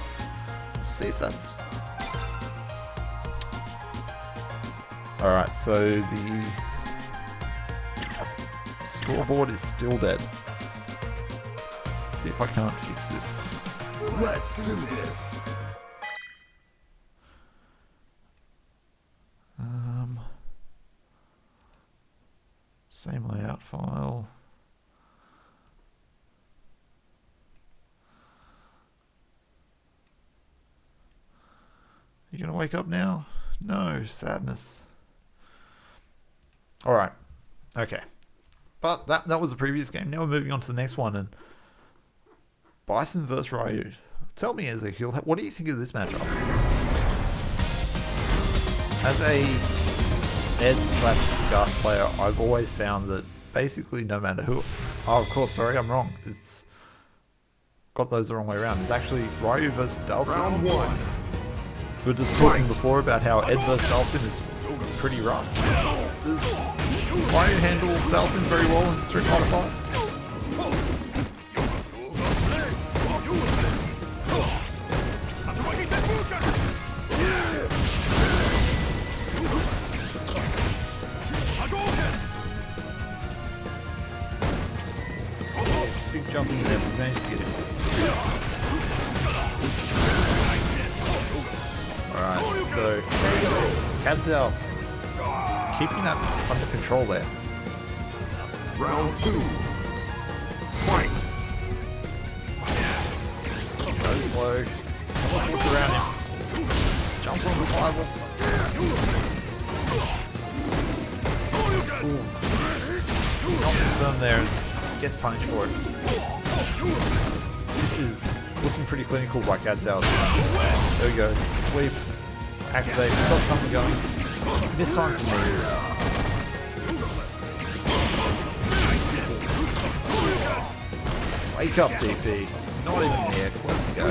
Let's see if that's... Alright, so the scoreboard is still dead. Let's see if I can't fix this. Let's do this. Same layout file. You gonna wake up now? No, sadness. Alright. Okay. But that was the previous game. Now we're moving on to the next one, and Bison vs Ryu. Tell me, Ezekiel, what do you think of this matchup? As a Ed/Garth player, I've always found that basically no matter who... Oh, of course, sorry, I'm wrong. It's got those the wrong way around. It's actually Ryu vs Dhalsim. Round 1. We were just talking before about how Ed vs Dhalsim is pretty rough. Does Ryu handle Dhalsim very well in Street Fighter 5? Big jump in there, we managed to get him. Alright, so Kadzao keeping that under control there. Round 2. Fight. So slow. Look around him. Jumps on the rival. Ooh. Not confirmed there and gets punished for it. This is looking pretty clinical by Kadzao. There we go. Sweep. Activate. We've got something going. This time for me. Wake up, DP. Not even the X. Let's go.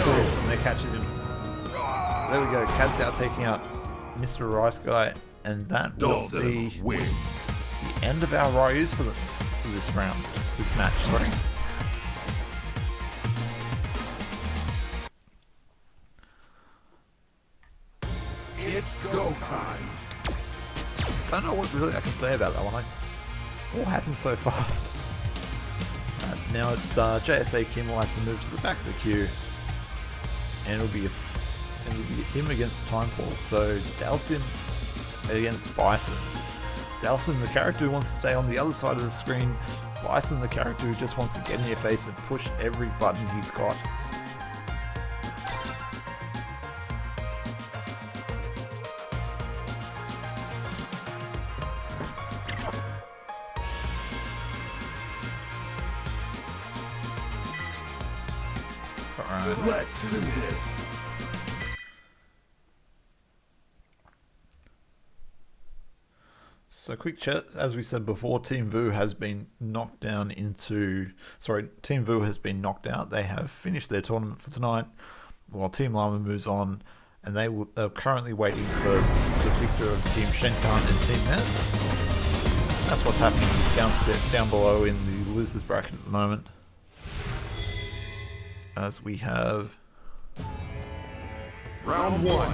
Cool. And they catches him. There we go. Kadzao taking out Mr. Rice Guy, and that will be Win. the end of our Ryus for this round, this match. Sorry. It's go time. I don't know what really I can say about that one. It all happened so fast. Now it's JSA Kim will have to move to the back of the queue, and it'll be him against Time Portal. So Dhalsim against Bison. Dhalsim, the character who wants to stay on the other side of the screen. Bison, the character who just wants to get in your face and push every button he's got. Alright. Let's do this. So quick chat, as we said before, Team Vu has been knocked out. They have finished their tournament for tonight. while Team Llama moves on, and are currently waiting for the victor of Team Shenkan and Team Nez. That's what's happening down below in the losers bracket at the moment. As we have Round 1.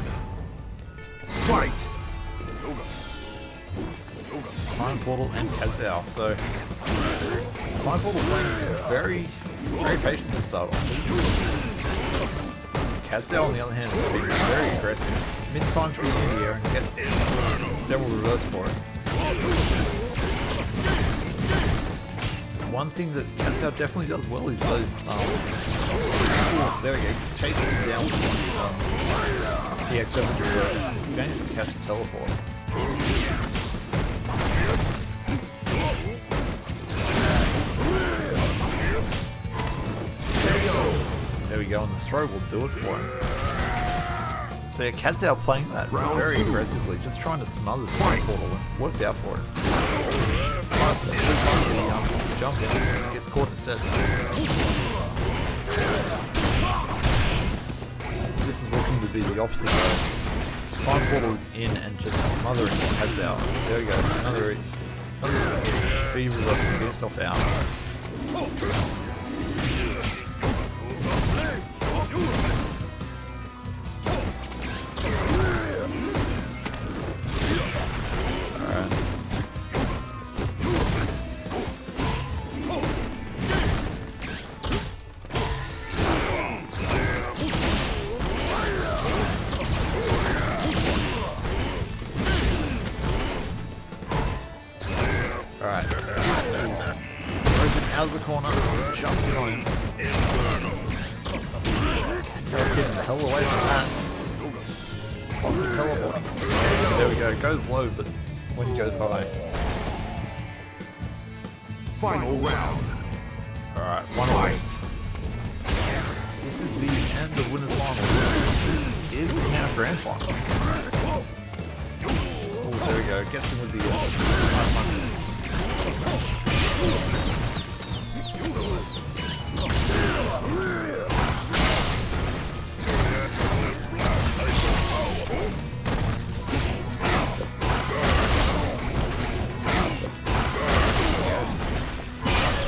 Fight! Time Portal and Kazao. So Time Portal playing is very patient to start off. Kazao on the other hand has been very aggressive. Mistimes the India and gets Devil Reverse for it. One thing that Kazao definitely does well is those there we go, chasing him down with the EX7 reverse. Going to catch the teleport. There we go, and the throw will do it for him. So yeah, Kazao playing that very aggressively, just trying to smother the portal and worked out for it. Nice to jump in, gets caught instead. This is looking to be the opposite though. Time Portal is in and just smothering Kazao. There we go, another fever rush to get himself out. Alright. Throws him out of the corner, jumps in on him. So getting the hell away from that. Lots of teleport. There we go, goes low, but when he goes high. Final round. Alright, one away. This is the end of winners final. This is now grand final. Oh, there we go, gets him with the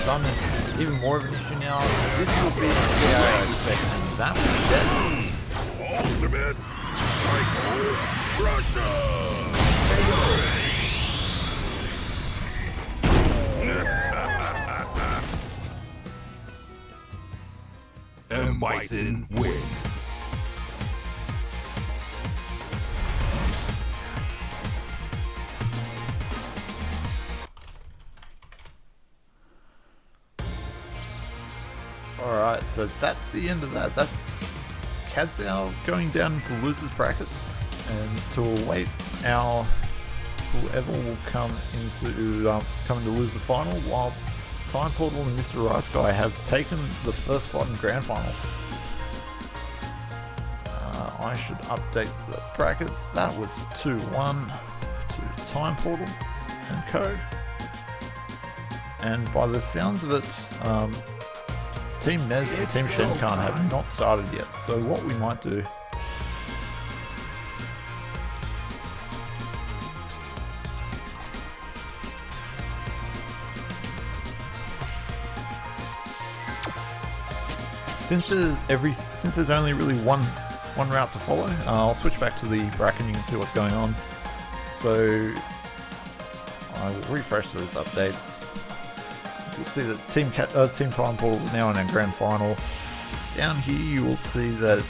done even more of an issue now. This will be the CI I expect, and that was dead. Ultimate Psycho Crusher! And Bison wins. Alright, so that's the end of that. That's Kazao going down into the losers bracket, and to await our whoever will come into loser final, while Time Portal and Mr. Rice Guy have taken the first spot in grand final. I should update the brackets. That was 2-1 to Time Portal and Co. And by the sounds of it, Team Nez and Team Shenkan have not started yet. So what we might do since there's only really one route to follow, I'll switch back to the bracket and you can see what's going on. So I will refresh those updates. You'll see that Team Time Portal is now in our grand final. Down here you will see that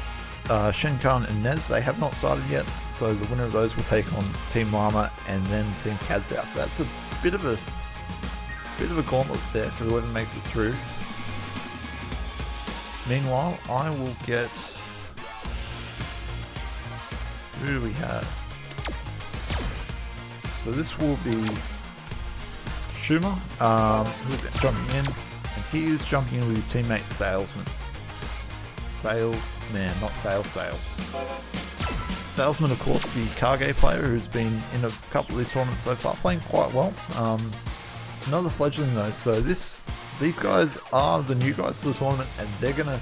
Shenkan and Nez, they have not started yet, so the winner of those will take on Team Llama and then Team Kazao. So that's a bit of a gauntlet there for whoever makes it through. Meanwhile, I will get... Who do we have? So this will be Shuma, who's jumping in, and he is jumping in with his teammate Salesman. Salesman, not Sale. Salesman, of course, the Kage player who's been in a couple of these tournaments so far, playing quite well. Another fledgling though, so these guys are the new guys to the tournament, and they're gonna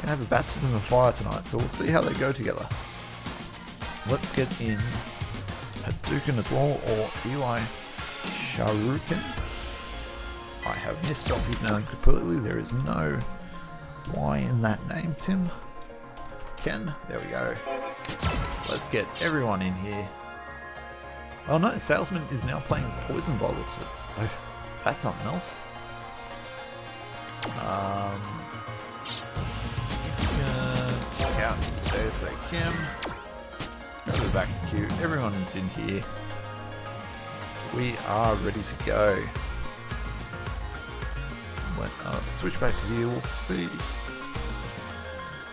They have a baptism of fire tonight, so we'll see how they go together. Let's get in Hadouken as well, or Eli Sharukin. I have misspelled his name completely. There is no Y in that name, Tim. Ken, there we go. Let's get everyone in here. Oh no, Salesman is now playing Poison by the looks of it. Oh, that's something else. Check out Deus Kim. Go to the back of the queue. Everyone is in here. We are ready to go. When switch back to here, we'll see.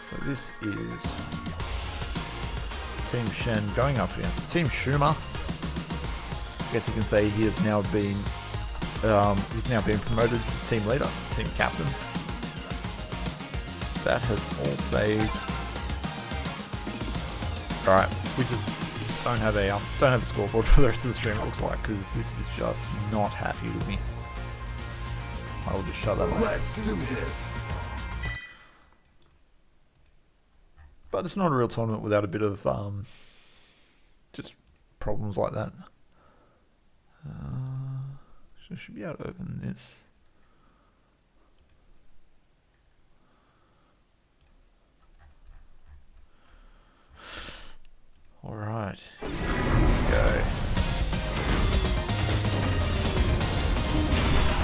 So this is Team Shen going up against Team Schumer. I guess you can say he has now been he's now been promoted to team leader, team captain. That has all saved. All right, we just don't have a scoreboard for the rest of the stream. It looks like, because this is just not happy with me. I will just shut that off. Let's do this. But it's not a real tournament without a bit of just problems like that. So I should be able to open this. Alright, here we go.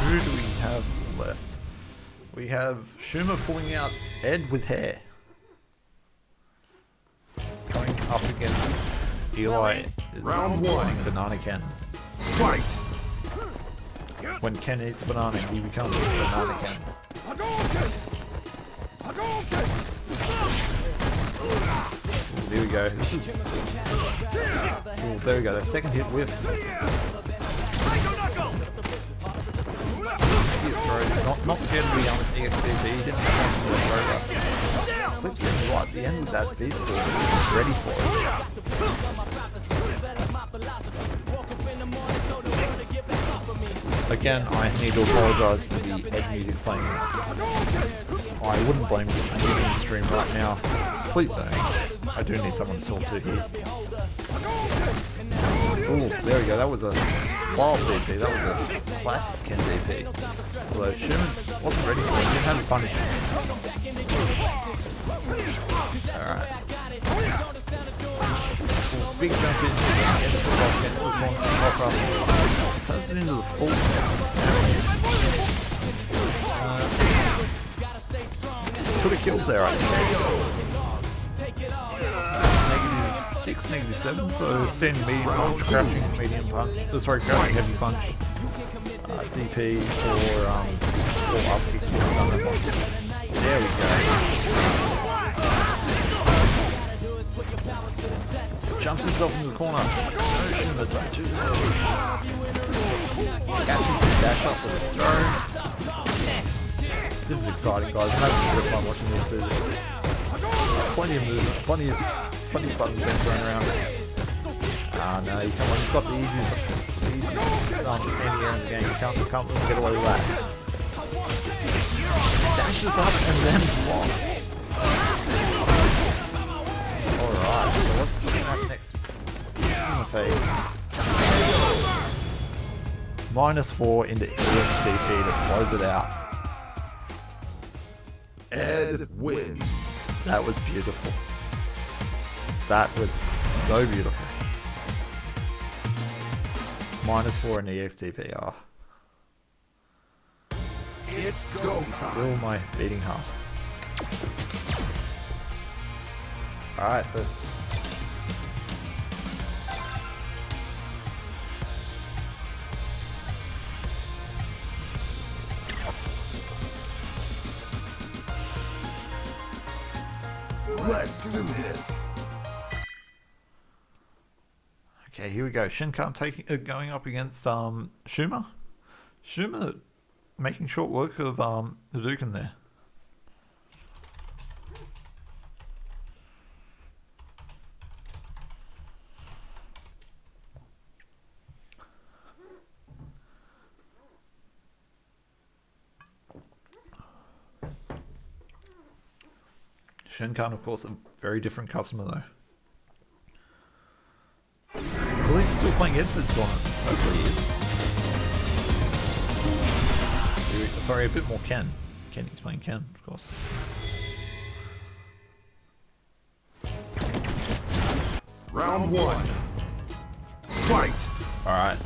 Who do we have left? We have Schumer pulling out Ed with hair. Going up against Eli. Round one. Fighting Banana Ken. Fight! When Ken eats a banana, he becomes Banana Ken. Ooh, there we go. This is. Ooh, there we go. That second hit whiffs. Not scared of the EXDP. He didn't have to throw that. Clips him right at the end with that beast sword. He's ready for it. Again, I need to apologise for the Ed music playing. I wouldn't blame you for leaving the stream right now. Please don't. I do need someone to talk to here. Ooh, there we go. That was a wild DP. That was a classic Ken DP. Although Sherman wasn't ready for it. He didn't have a punish. Alright. Big jump in. Turns it into the full. Could have killed there, I think. -6, -7, so standing medium punch, crouching medium punch, crouching heavy punch, DP, or up kicks. There we go. Jumps himself into the corner. Catches his dash up with a throw. This is exciting, guys. I'm having a bit of fun watching this season. Plenty of moves, plenty of buttons being thrown around. Ah, no, come on, you've got the easiest anti-air in the game. You can't get away with that. Dashes up and then blocks. Alright, so what's coming up next? Phase. -4 into EXDP to close it out. Ed wins. That was beautiful. That was so beautiful. -4 in EXDP. Oh. It's go time. Still my beating heart. Alright, but Let's do this. okay, here we go. Shinkan going up against Schumer. Schumer making short work of Hadouken there. Shenkan, of course, a very different customer though. I believe he's still playing Ed for this tournament. Hopefully he is. Sorry, a bit more Ken. He's playing Ken, of course. Round one. Fight. Alright.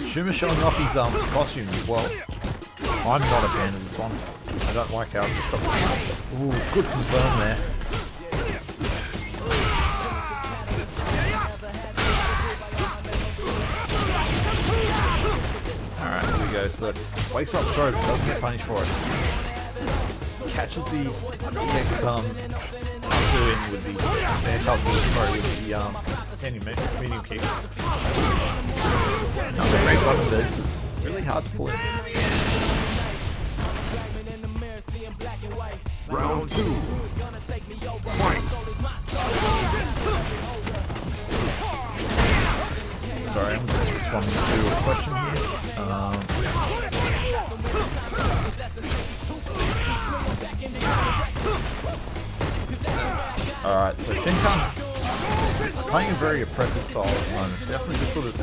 Schumer showing off his costume as well. I'm not a fan of this one. I don't like how it's got... Ooh, good confirm there. Alright, here we go. So, wakes up throw, but doesn't get punished for it. Catches the next in with the standing medium kick. Another great one of this. Really hard to pull in. Round two. Fight. Sorry, I'm just responding to a question here. Alright, so Shenkan playing a very oppressive style at the moment. Definitely just sort of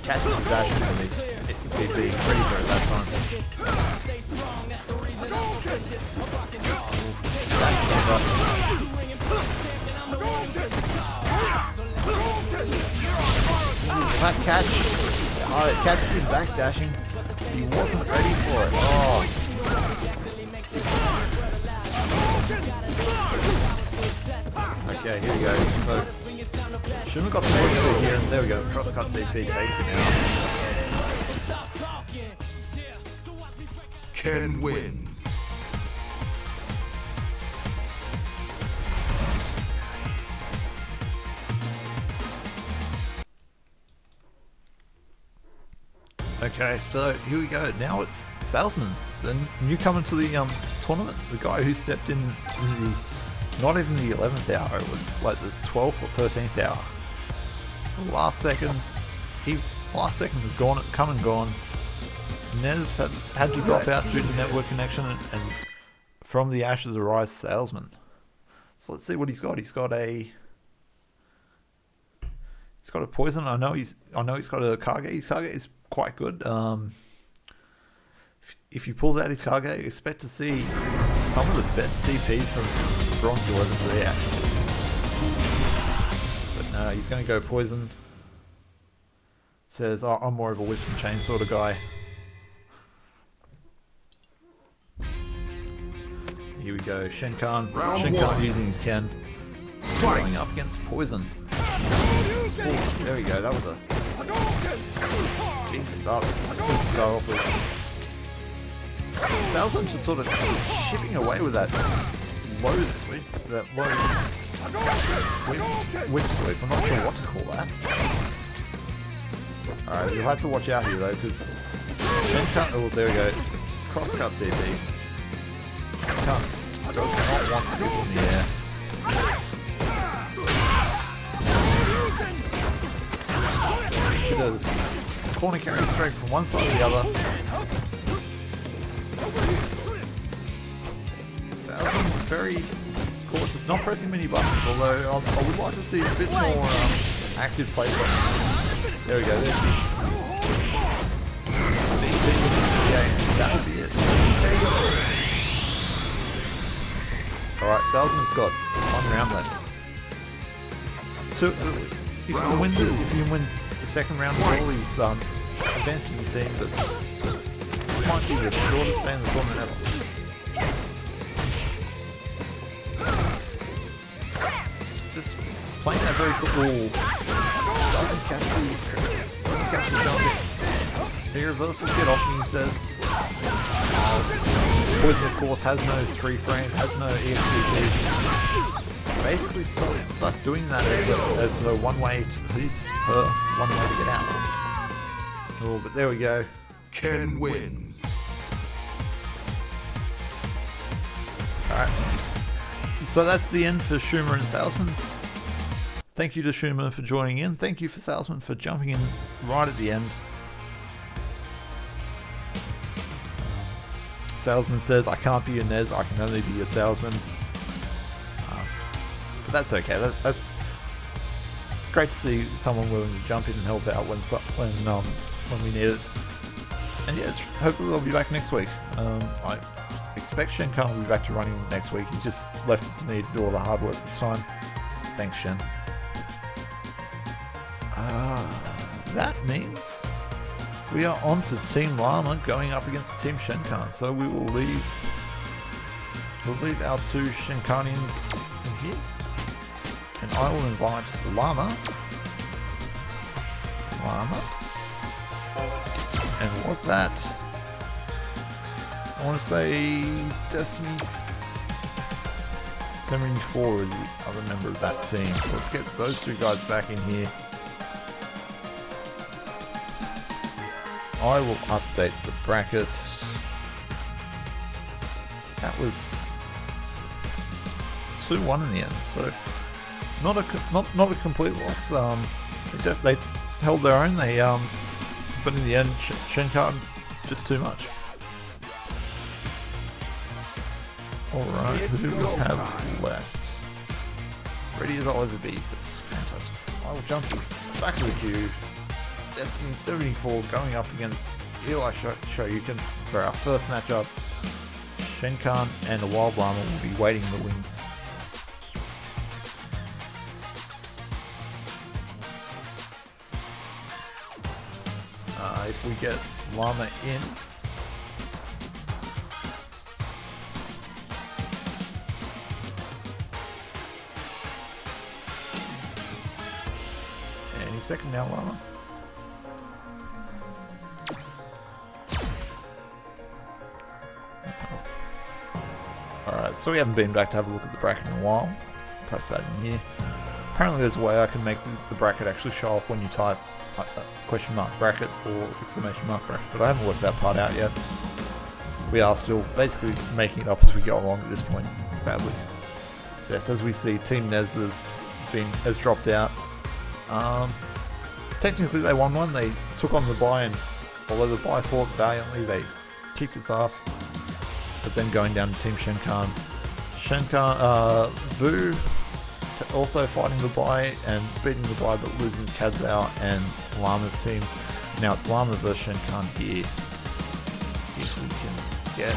catching the dash and being ready for it that time. That catch, it catches him back dashing. He wasn't ready for it. Oh. Okay, here we go. So, shouldn't have got the voice over here, and there we go. Crosscut DP takes it out. Ken wins. Okay, so here we go. Now it's Salesman, the newcomer to the tournament. The guy who stepped in the, not even the 11th hour, it was like the 12th or 13th hour. The last second was gone, come and gone. Nez had to drop out due to network connection, and from the ashes arise Salesman. So let's see what he's got. He's got a poison. I know he's got a Kage. His Kage is quite good. If he pulls out his Kage, you expect to see some of the best DPs from Bronze you'll ever see, actually. But no, he's going to go poison. Says, oh, I'm more of a whip and chain sort of guy. Here we go, Shenkan. Shenkan using his Ken. Going up against poison. Oh, there we go, that was a big start. Good start off with. Salesman just sort of chipping away with that low sweep, that low whip sweep. I'm not sure what to call that. Alright, you'll have to watch out here though, because Shenkan, oh there we go, crosscut DP. Shenkan does not want to get in the air. Bit of corner carry straight from one side to the other. Salesman very cautious, not pressing many buttons, although I would like to see a bit more active play buttons. There we go, there's the that would be it. Alright, Salesman's got one round left. So, if you win the second round of all, he's advancing his team, but this might be the shortest stay in the tournament ever. Just playing that very football doesn't catch the jump. The reversal get off me, he says. Poison, of course, has no 3 frame, has no EXP. Basically, start doing that as the one way to get out. Oh, but there we go. Ken wins. Alright. So that's the end for Schumer and Salesman. Thank you to Schumer for joining in. Thank you for Salesman for jumping in right at the end. salesman says, I can't be your Nez, I can only be your salesman. But that's okay. It's great to see someone willing to jump in and help out when we need it. And yes, hopefully they'll be back next week. I expect Shen Khan will be back to running next week. He's just left it to me to do all the hard work this time. Thanks, Shen. That means we are on to Team Llama going up against Team Shen Khan. So we will leave our two Shen Khanians in here. And I will invite Llama. And was that? I want to say Destiny 74 is the other member of that team. So let's get those two guys back in here. I will update the brackets. That was 2-1 in the end, so not a complete loss. They held their own. But in the end, Shen Khan just too much. Alright, who do we have left? Ready as I'll ever be, says fantastic. I will jump to the back of the queue. Destiny 74 going up against Eli Shoryuken for our first matchup. Shen Khan and the Wild Llama will be waiting in the wings. If we get Llama in, any second now, Llama. Alright, so we haven't been back to have a look at the bracket in a while. Press that in here. Apparently there's a way I can make the bracket actually show up when you type question mark bracket or exclamation mark bracket, but I haven't worked that part out yet. We are still basically making it up as we go along at this point, sadly. So yes, as we see, Team Nez has dropped out. Technically they won one. They took on the bye, and although the bye fought valiantly, they kicked its ass. But then going down to Team Shen Khan. Vu also fighting the bye and beating the bye, but losing Kadzao and Llama's teams. Now it's Llama versus Shen Khan here. If we can get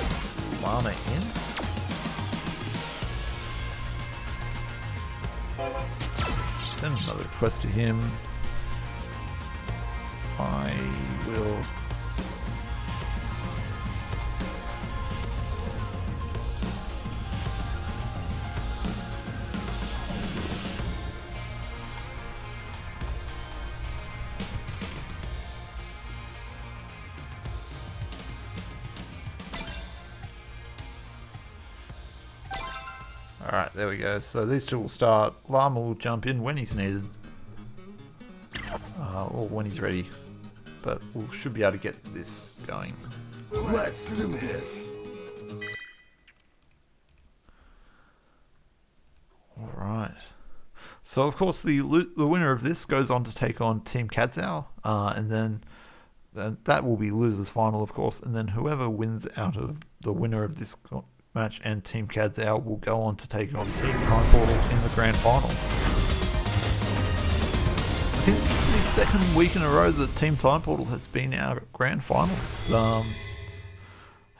Llama in. Send another request to him. I will. Alright, there we go. So these two will start. Llama will jump in when he's needed. Or when he's ready. But we should be able to get this going. Let's do this. Alright. So of course the winner of this goes on to take on Team Kadzao. And then that will be losers final, of course. And then whoever wins out of the winner of this match and Team Kadzao will go on to take on Team Time Portal in the grand final. I think this is the second week in a row that Team Time Portal has been our grand finals.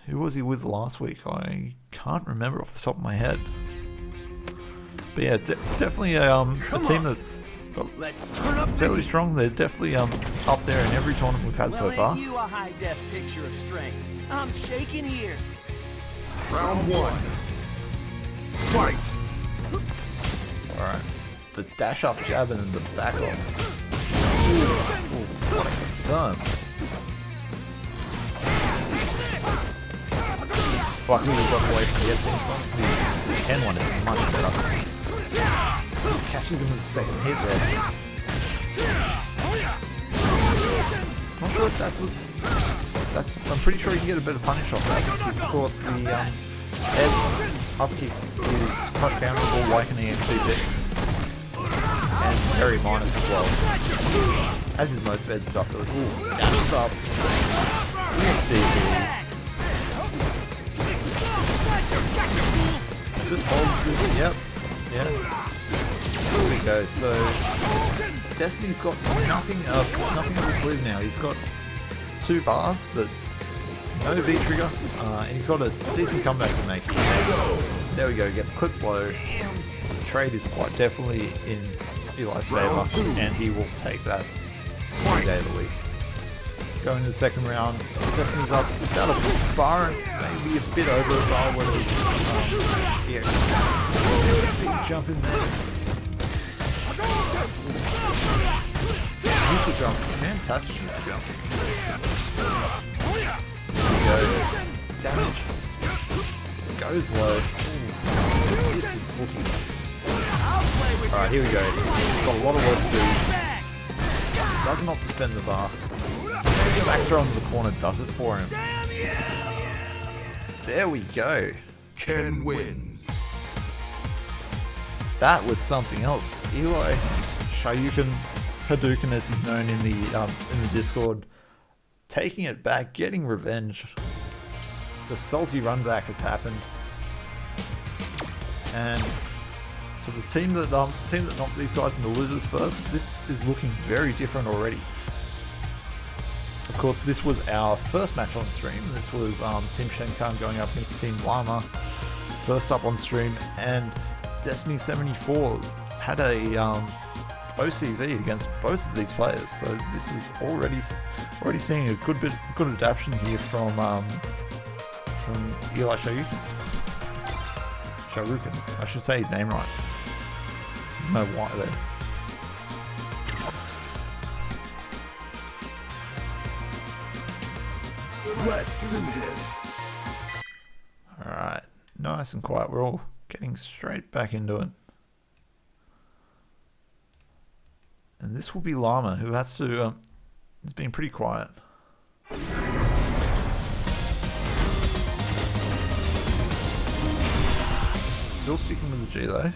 Who was he with last week? I can't remember off the top of my head. But yeah, definitely a team that's fairly strong. They're definitely up there in every tournament we've had so far. You a high-def picture of strength. I'm shaking here. Round one. Fight. Alright. The dash up jab and then the back off. What a confirm. Luckily we got away from the F1 one. The N1 is much better. Catches him with the second hit there. Not sure if that's what's... I'm pretty sure you can get a better punish off that, because of course the Ed's upkicks is crush counterable like an EXCP. And very minus as well. As is most Ed stuff really. Ooh, dashes up. EXCP. Just holds this. Yep. Yeah. There we go. So Destiny's got nothing up his sleeve now. He's got 2 bars, but no V-trigger. And he's got a decent comeback to make. There we go. Gets clip blow. The trade is quite definitely in Eli's favour, and he will take that any day of the week. Going to the second round, Destiny's up about a bar and maybe a bit over the bar where big jump in there. Neutral jump, fantastic neutral jump. There we go. Damage. Goes low. Ooh, this is looking. Alright, here we go. Got a lot of work to do. Does not suspend the bar. Back throw into the corner does it for him. There we go. Ken wins. That was something else. Eli Shoryuken, Hadouken as he's known in the Discord, taking it back, getting revenge. The salty run back has happened, and for the team that knocked these guys into losers first, this is looking very different already. Of course, this was our first match on stream. This was Team Shenkan going up against Team Llama, first up on stream, and Destiny 74 had a OCV against both of these players. So this is already seeing a good adaptation here from Eli Shoryuken. I should say his name right. No why there. Let's do this. Alright, nice and quiet. We're all getting straight back into it. And this will be Llama, who has to, has been pretty quiet. Still sticking with the G though.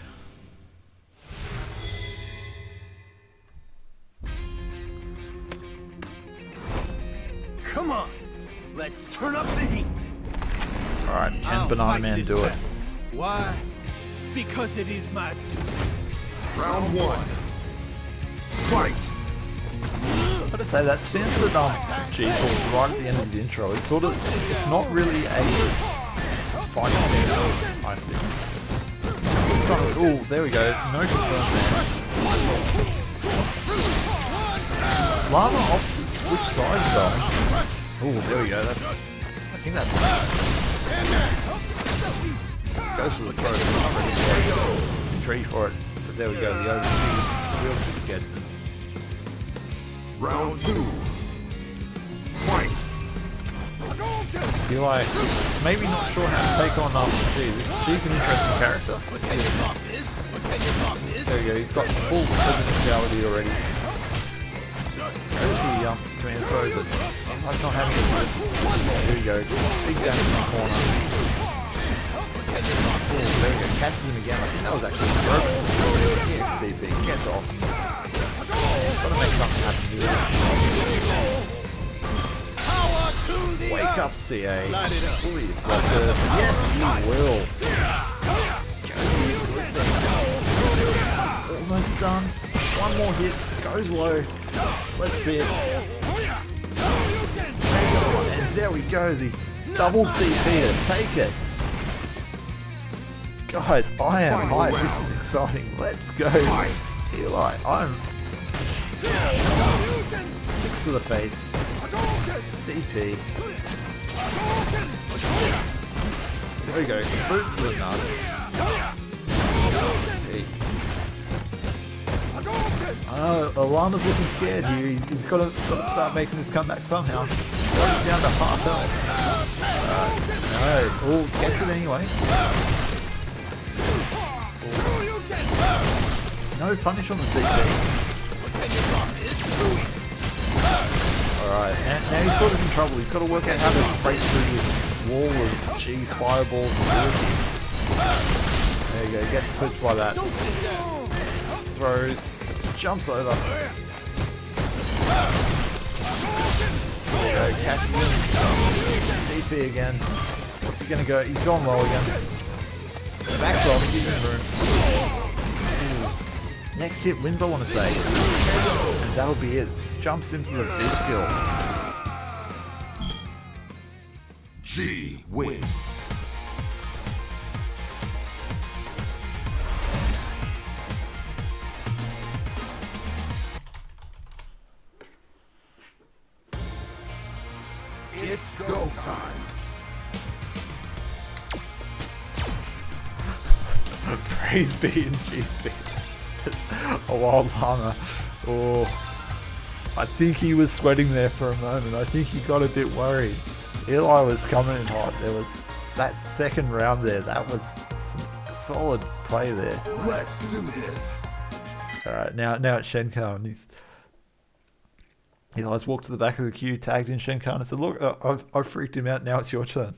Come on, let's turn up the heat. Alright, can Banana Man do it? Why? Because it is my... Round 1. Fight. I've got to say, that stance that G pulled right at the end of the intro, it's not really a fighting stance, I think. It's kind of, oh, there we go, no confirm there. Llama opts to switch sides though. Oh, there we go, I think that's goes for the throw. Tree for it, but there we go, the overseas real kick gets it. Round 2. Fight. Eli, maybe not sure how to take on G. G's an interesting character. There we go, he's got full physicality already. Goes the command throw, but that's not having it. There we go, big damage in the corner. There we go, catches him again. I think that was actually broken. EXDP, gets off. Gotta make something happen here. Wake up, CA. Fully aggressive. Yes, you will. It's almost done. One more hit. Goes low. Let's see it. And there we go. The double DP to take it. Guys, I am hyped. This is exciting. Let's go. Eli, I'm... Kicks to the face. DP. There we go. Boot to the nuts. DP. I know, Llama's looking scared here. He's got to start making this comeback somehow. He's down to half health. No. Oh, gets it anyway. No punish on the DP. Alright, now he's sort of in trouble. He's got to work out how to break through this wall of G fireballs and abilities. There you go, gets clipped by that. Throws, jumps over. There you go, catches him. DP again. What's he going to go? He's gone low again. Backs off, giving room. Ooh. Next hit wins, I want to say. And that'll be it. Jumps into the big skill. G wins. It's go time. Praise B and G speed. That's a wild llama. Oh, I think he was sweating there for a moment. I think he got a bit worried. Eli was coming in hot. There was that second round there. That was some solid play there. Let's do this. All right, now it's Shenkan. Eli's walked to the back of the queue, tagged in Shenkan, and said, "Look, I've freaked him out. Now it's your turn."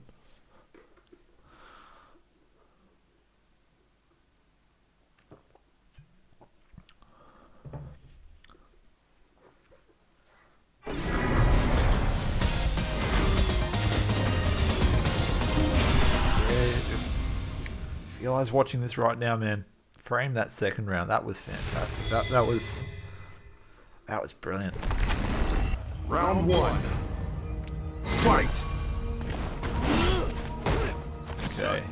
If Eli's watching this right now, man, frame that second round. That was fantastic. That was brilliant. Round one. Fight. Okay.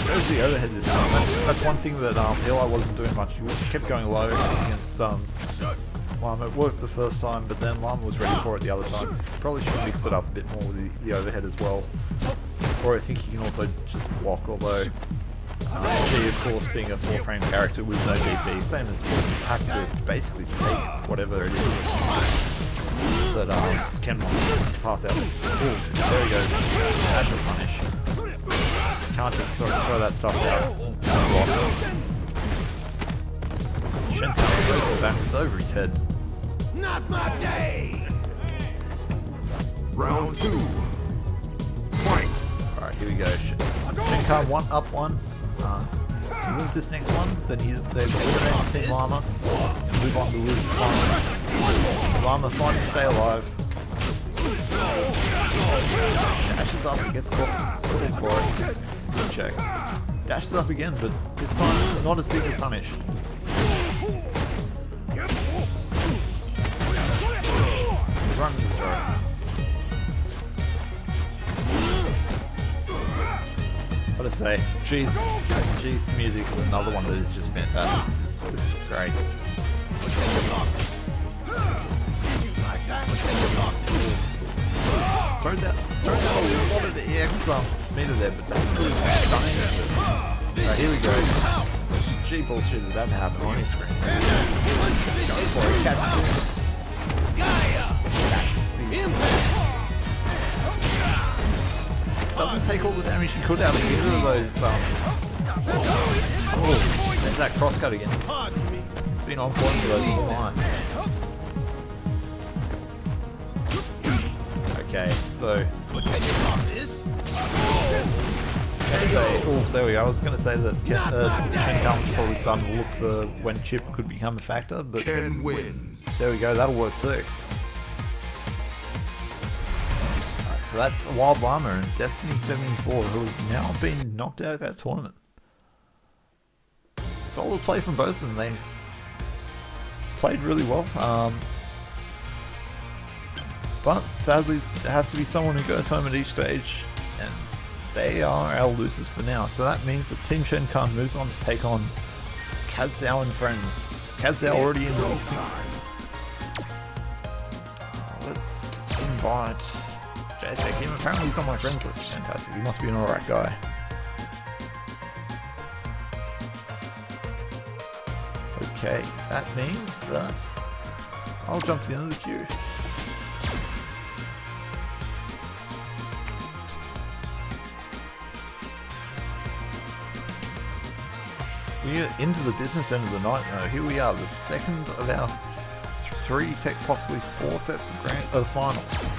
There's the overhead this time. That's one thing that Eli wasn't doing much. He kept going low against Llama. It worked the first time, but then Llama was ready for it the other times. Probably should have mixed it up a bit more with the overhead as well. Or I think he can also just block, although G, of course, being a 4-frame character with no DP, same as has to basically take whatever it is that Ken wants to pass out. Ooh, there he goes. That's a punish. Can't just throw that stuff out. Shenkan goes backwards over his head. Not my day! Round two. Fight. Alright, here we go. Shenkan one, up one. If he wins this next one, then they've eliminated Team Llama and move on to lose the final. Llama fight and stay alive. Dashes up and gets caught for it. Good check. Dashes up again, but this time not as big a punish. Run the throw. Gotta say, G's music is another one that is just fantastic. This is great. Throws out a lot of the EX meter there, but that's really stunning. Alright, here we go. G bullshit that happened on his screen. Go for it, catch it. That's the impact. Doesn't take all the damage he could out of either of those. Oh, there's that crosscut again. It's been on point for those all night. Okay, so. Oh, there we go. I was going to say that Shenkan was probably starting to look for when Chip could become a factor, but Ken wins. there we go. That'll work too. So that's Wild Llama and Destiny 74, who has now been knocked out of that tournament. Solid play from both of them. They played really well. But sadly, there has to be someone who goes home at each stage, and they are our losers for now. So that means that Team Shenkan moves on to take on Kadzao and friends. Kadzao already in the Let's invite JSA Kim. Apparently he's on my friends list. Fantastic. He must be an alright guy. Okay, that means that I'll jump to the end of the queue. We are into the business end of the night now. Here we are, the second of our 3, possibly 4 sets of finals.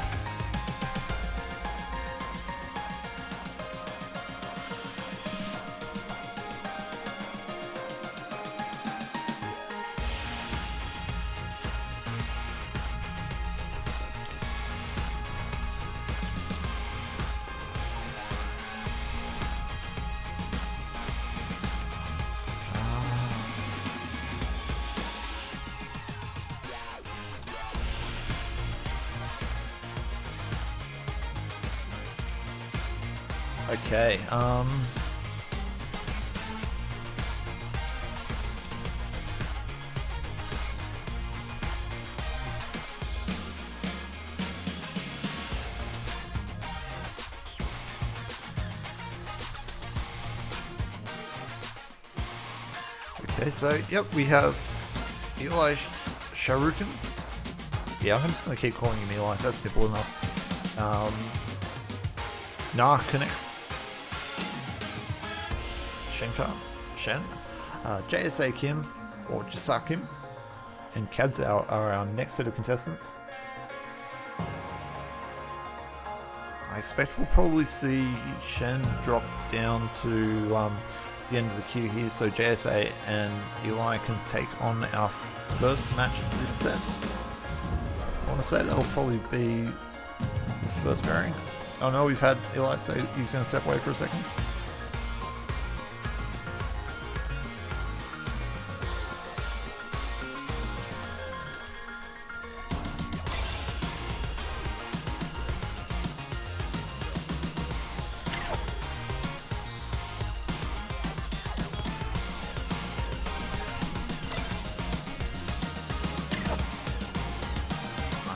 Okay, okay, so yep, we have Eli Sharukin. Yeah, I'm just gonna keep calling him Eli. That's simple enough. Narconex, Shen, JSA Kim, or Jasa Kim, and Kadzao are our next set of contestants. I expect we'll probably see Shen drop down to the end of the queue here, so JSA and Eli can take on our first match of this set. I want to say that'll probably be the first pairing. Oh no, we've had Eli say he's going to step away for a second.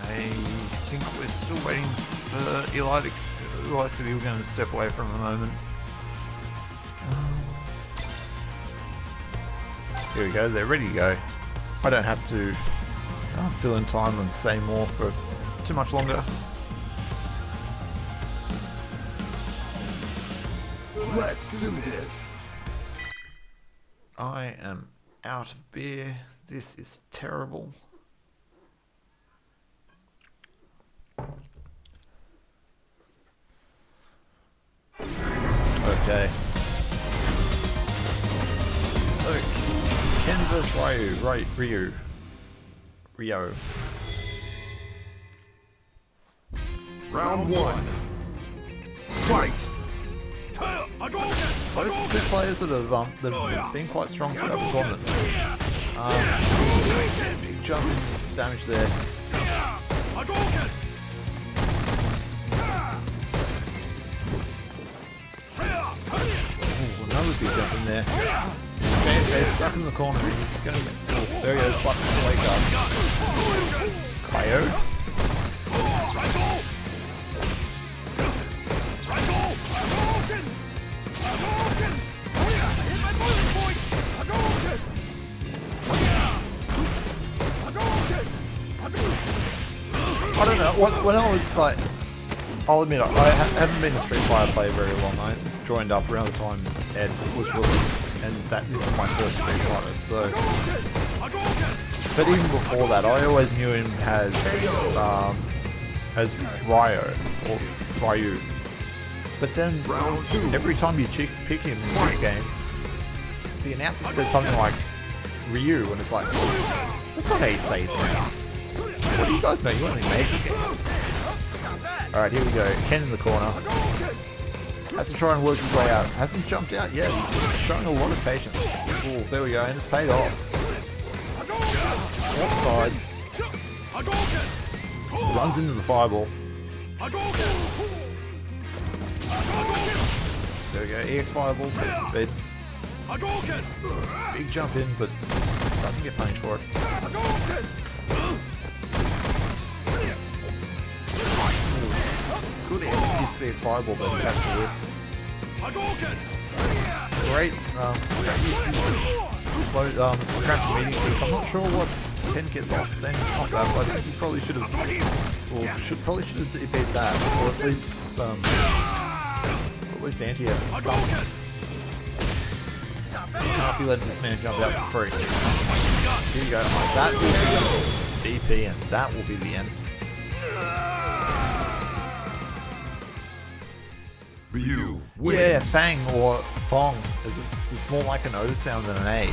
I think we're still waiting for Eli to... Eli said he was going to step away for a moment. Here we go, they're ready to go. I don't have to fill in time and say more for too much longer. Let's do this. I am out of beer. This is terrible. Okay. So, Ken vs. Ryo. Round one. Fight. Both two players that have been quite strong throughout the tournament. Big jump in damage there. Ooh, another big jump in there. Okay, stuck in the corner. He's gonna get... Oh, there he goes, button to wake up. Coyote. I don't know, when I was like, I'll admit, I haven't been a Street Fighter player very long. I joined up around the time Ed was released, and this is my first Street Fighter, so... But even before that, I always knew him as Ryo, or Ryu. But then, every time you pick him in this game, the announcer says something like Ryu, and it's like, that's not how you say his name. What do you guys know? You want to make a game? Alright, here we go. Ken in the corner. Has to try and work his way out. Hasn't jumped out yet. He's showing a lot of patience. Oh, there we go, and it's paid off. Swap sides. Runs into the fireball. There we go, EX fireball. Big jump in, but doesn't get punished for it. Good use for its fireball, but he has to whip. Great, crouch meeting. I'm not sure what Ken gets off then off that, but I think he probably should have, beat that, or at least anti-air something. Can't be letting this man jump out for free. Here you go. That will be DP, and that will be the end. Ryu wins. Yeah, Fang or Fong. It's more like an O sound than an A.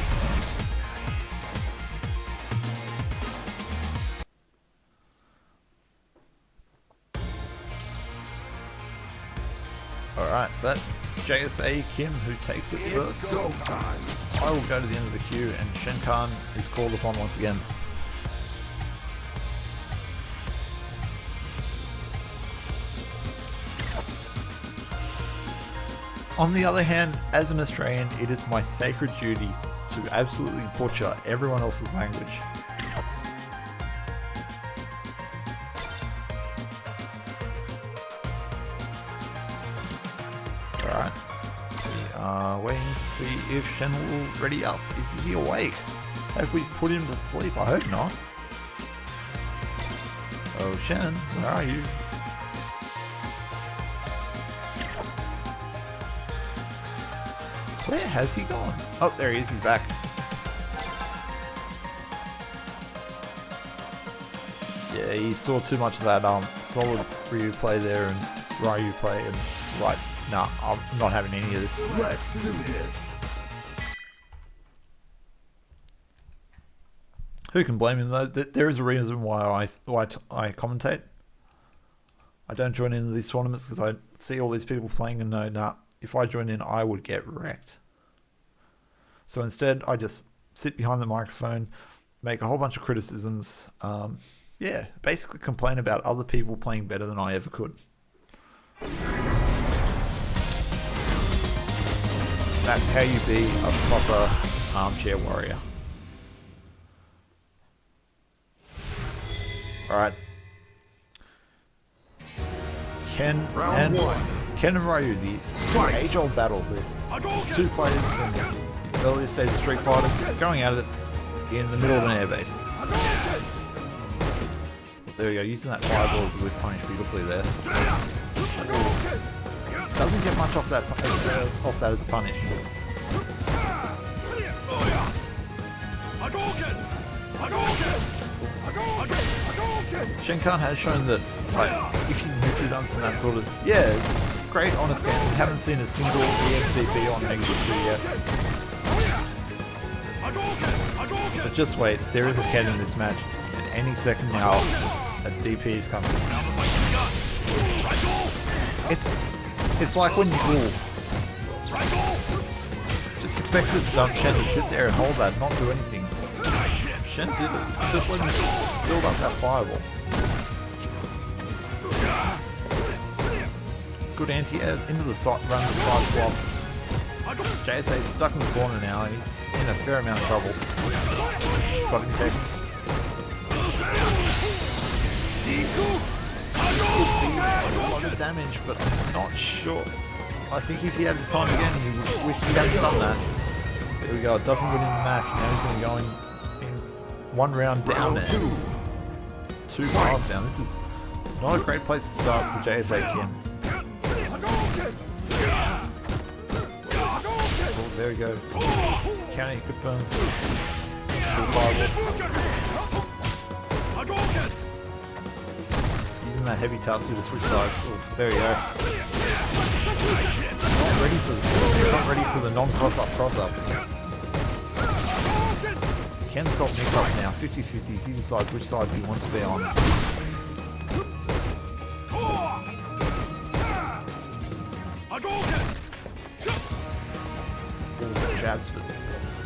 Alright, so that's JSA Kim who takes it first. It's go time. I will go to the end of the queue, and Shen Khan is called upon once again. On the other hand, as an Australian, it is my sacred duty to absolutely butcher everyone else's language. Alright. We are waiting to see if Shen will ready up. Is he awake? Have we put him to sleep? I hope not. Oh, Shen, where are you? Where has he gone? Oh, there he is. He's back. Yeah, he saw too much of that solid Ryu play there and Ryu play, and like, nah, I'm not having any of this. Let's do this. Who can blame him though? There is a reason why I commentate. I don't join into these tournaments because I see all these people playing and know, nah, if I join in, I would get wrecked. So instead, I just sit behind the microphone, make a whole bunch of criticisms. Yeah, basically complain about other people playing better than I ever could. That's how you be a proper armchair warrior. Alright. Ken and Ryu, the age-old battle. The two players from the earliest days of Street Fighter going at it in the middle of an airbase. There we go, using that fireball to whip punish beautifully there. Doesn't get much off that as a punish. Shenkan has shown that, like, if you neutral dunce and that sort of, yeah, great honest game. We haven't seen a single EXDP on -2 yet. But just wait, there is a Ken in this match, and any second now, a DP is coming. It's like when you rule. Just expect the jump Shen to sit there and hold that, not do anything. Shen did it. Just let him build up that fireball. Good anti-air into the side, run the side swap. JSA is stuck in the corner now. He's in a fair amount of trouble. Got him taken. A lot of damage, but I'm not sure. I think if he had the time again, he would wish he hadn't done that. There we go. It doesn't win in the match. Now he's going to go in one round down there. Two bars down. This is not a great place to start for JSA Kim. Oh, there we go. Counter confirms. Using that heavy Tatsu to switch sides. Oh, there we go. Not ready for the non-cross-up cross-up. Ken's got mix-ups now, 50-50s. He decides which side he wants to be on. Jabs, but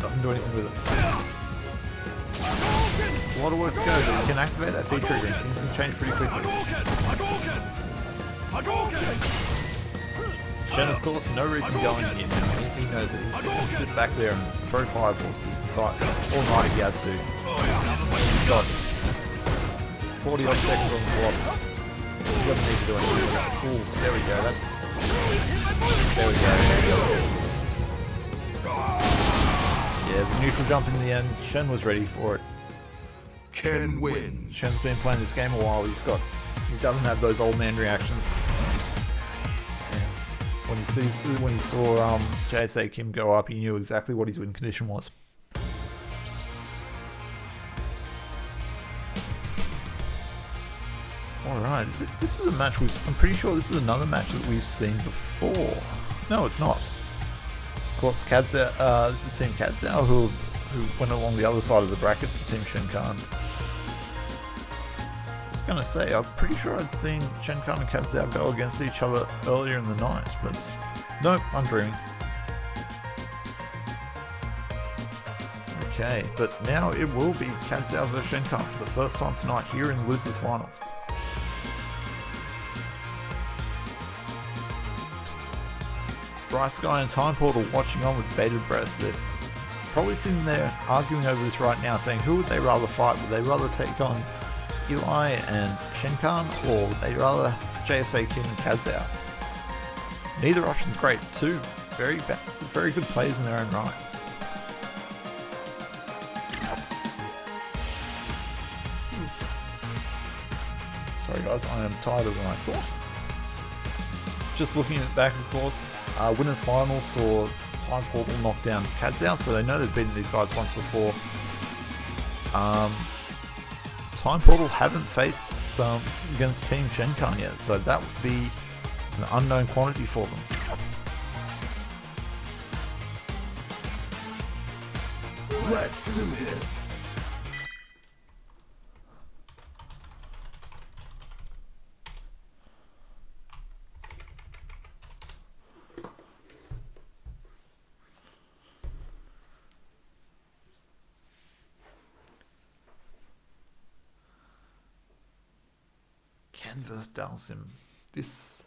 doesn't do anything with it. A lot of work to go, but he can activate that V trigger and things can change pretty quickly. Shen, of course, no reason going in here now. He knows it. He's just going to sit back there and throw fireballs to his entire all night if he has to. He's got 40 odd seconds on the clock. He doesn't need to do anything. Ooh, there we go. There we go. Yeah, the neutral jump in the end. Shen was ready for it. Ken wins. Shen's been playing this game a while. He doesn't have those old man reactions. When he saw JSA Kim go up, he knew exactly what his win condition was. Alright, this is a match I'm pretty sure this is another match that we've seen before. No, it's not. Of course, this is Team Kadzao who went along the other side of the bracket to Team Shenkan. I was gonna say, I'm pretty sure I'd seen Shenkan and Kadzao go against each other earlier in the night, but nope, I'm dreaming. Okay, but now it will be Kadzao vs Shenkan for the first time tonight here in the Losers Finals. Rice Guy and Time Portal watching on with bated breath. They're probably sitting there arguing over this right now, saying who would they rather fight? Would they rather take on Eli and Shenkan, or would they rather JSA Kim and Kazao? Neither option's great. Two very good plays in their own right. Sorry guys, I am tighter than I thought. Just looking at back, of course, winners final saw Time Portal knock down Kazao, so they know they've beaten these guys once before. Time Portal haven't faced against Team Shenkan yet, so that would be an unknown quantity for them. Let's do this. Ken vs Dalsim. This,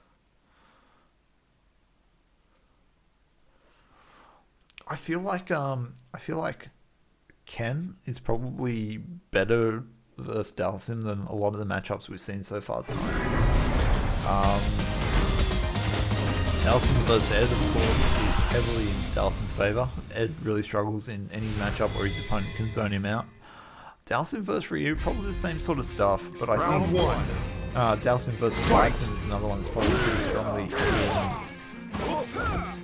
I feel like Ken is probably better versus Dalsim than a lot of the matchups we've seen so far tonight. Dalsim versus Ed, of course, is heavily in Dalsim's favour. Ed really struggles in any matchup where his opponent can zone him out. Dalsim versus Ryu, probably the same sort of stuff, but I think Dalsim versus Bryson is another one that's probably pretty strongly.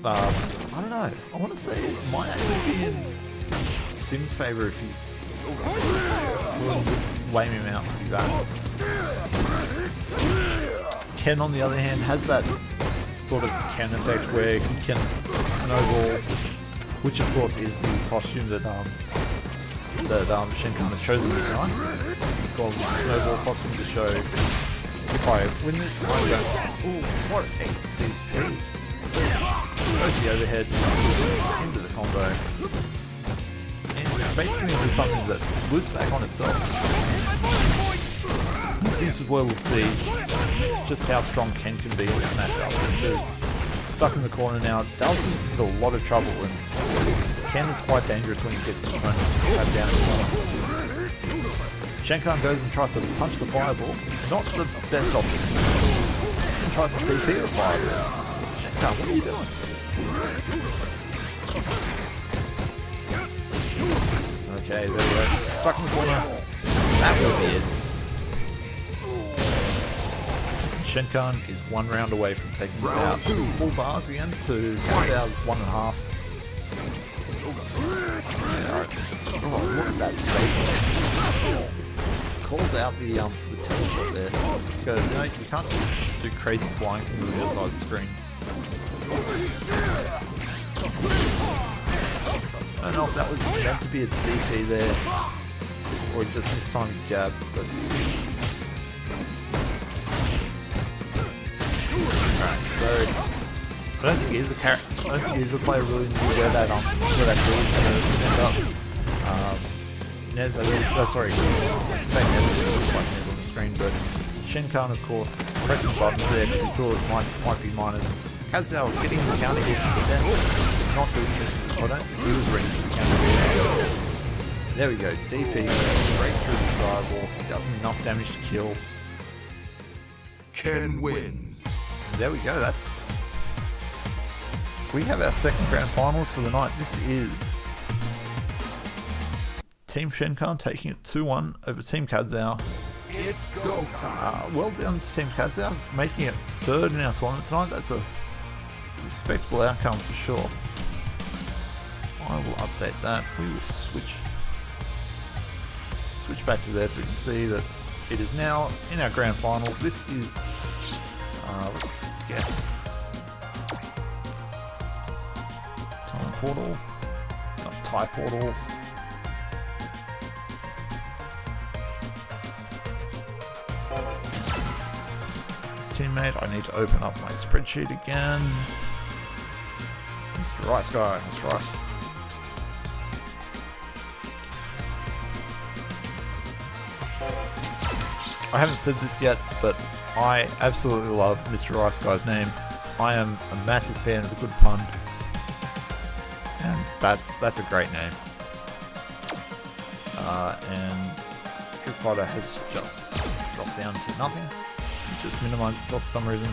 I don't know. I want to say it might actually be in Sim's favour if he's willing to just lame him out pretty bad. Ken, on the other hand, has that sort of Ken effect where he can snowball, which of course is the costume that Shenkan has chosen this time. It's called the snowball costume to show if I win this, I'm going to... Ooh, what a DP. Goes the overhead into the combo. And basically into something that loops back on itself. This is where we'll see just how strong Ken can be in this matchup. Because stuck in the corner now, Dalsim's in a lot of trouble, and Ken is quite dangerous when he gets his opponent tapped down in the corner. Shenkan goes and tries to punch the fireball. Not the best option. He tries to DP the fireball. Shenkan, what are you doing? Okay, there we go. Stuck in the corner. That will be it. Shenkan is one round away from taking this out. Full bars again to Kazao's 1.5. Oh, look at that space. Calls out the teleport there. Just goes, no, you can't do crazy flying from the other side of the screen. I don't know if that was meant to be a DP there, or just mistimed jab, but... Alright, so... I don't think either player really knew where that build was going to end up. Nez, sorry, saying Nez like Nez on the screen, but Shenkan, of course, pressing buttons there because he thought it might be minus. Kazao getting the counter hit, but then not doing it. I don't think he was ready for the counter hit. There we go, DP, straight through the fireball, does enough damage to kill. Ken wins. And there we go, we have our second grand finals for the night. This is Team Shenkan taking it 2-1 over Team Kazao. It's go time. Well done to Team Kazao, making it third in our tournament tonight. That's a respectable outcome for sure. I will update that. We will switch back to there so you can see that it is now in our grand final. This is let's get Time Portal, not Tie Portal. Teammate, I need to open up my spreadsheet again. Mr. Rice Guy, that's right. I haven't said this yet, but I absolutely love Mr. Rice Guy's name. I am a massive fan of a good pun, and that's a great name. And Street Fighter has just dropped down to nothing. It just minimized itself for some reason.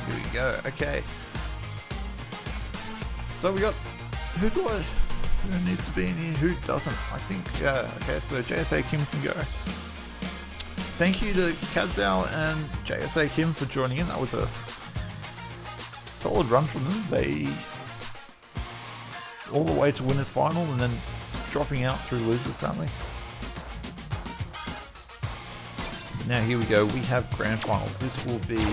Here we go. Okay. So we got who needs to be in here? Who doesn't? I think okay, so JSA Kim can go. Thank you to Kadzao and JSA Kim for joining in. That was a solid run from them. They all the way to winners final and then dropping out through losers sadly. Now here we go. We have grand finals. This will be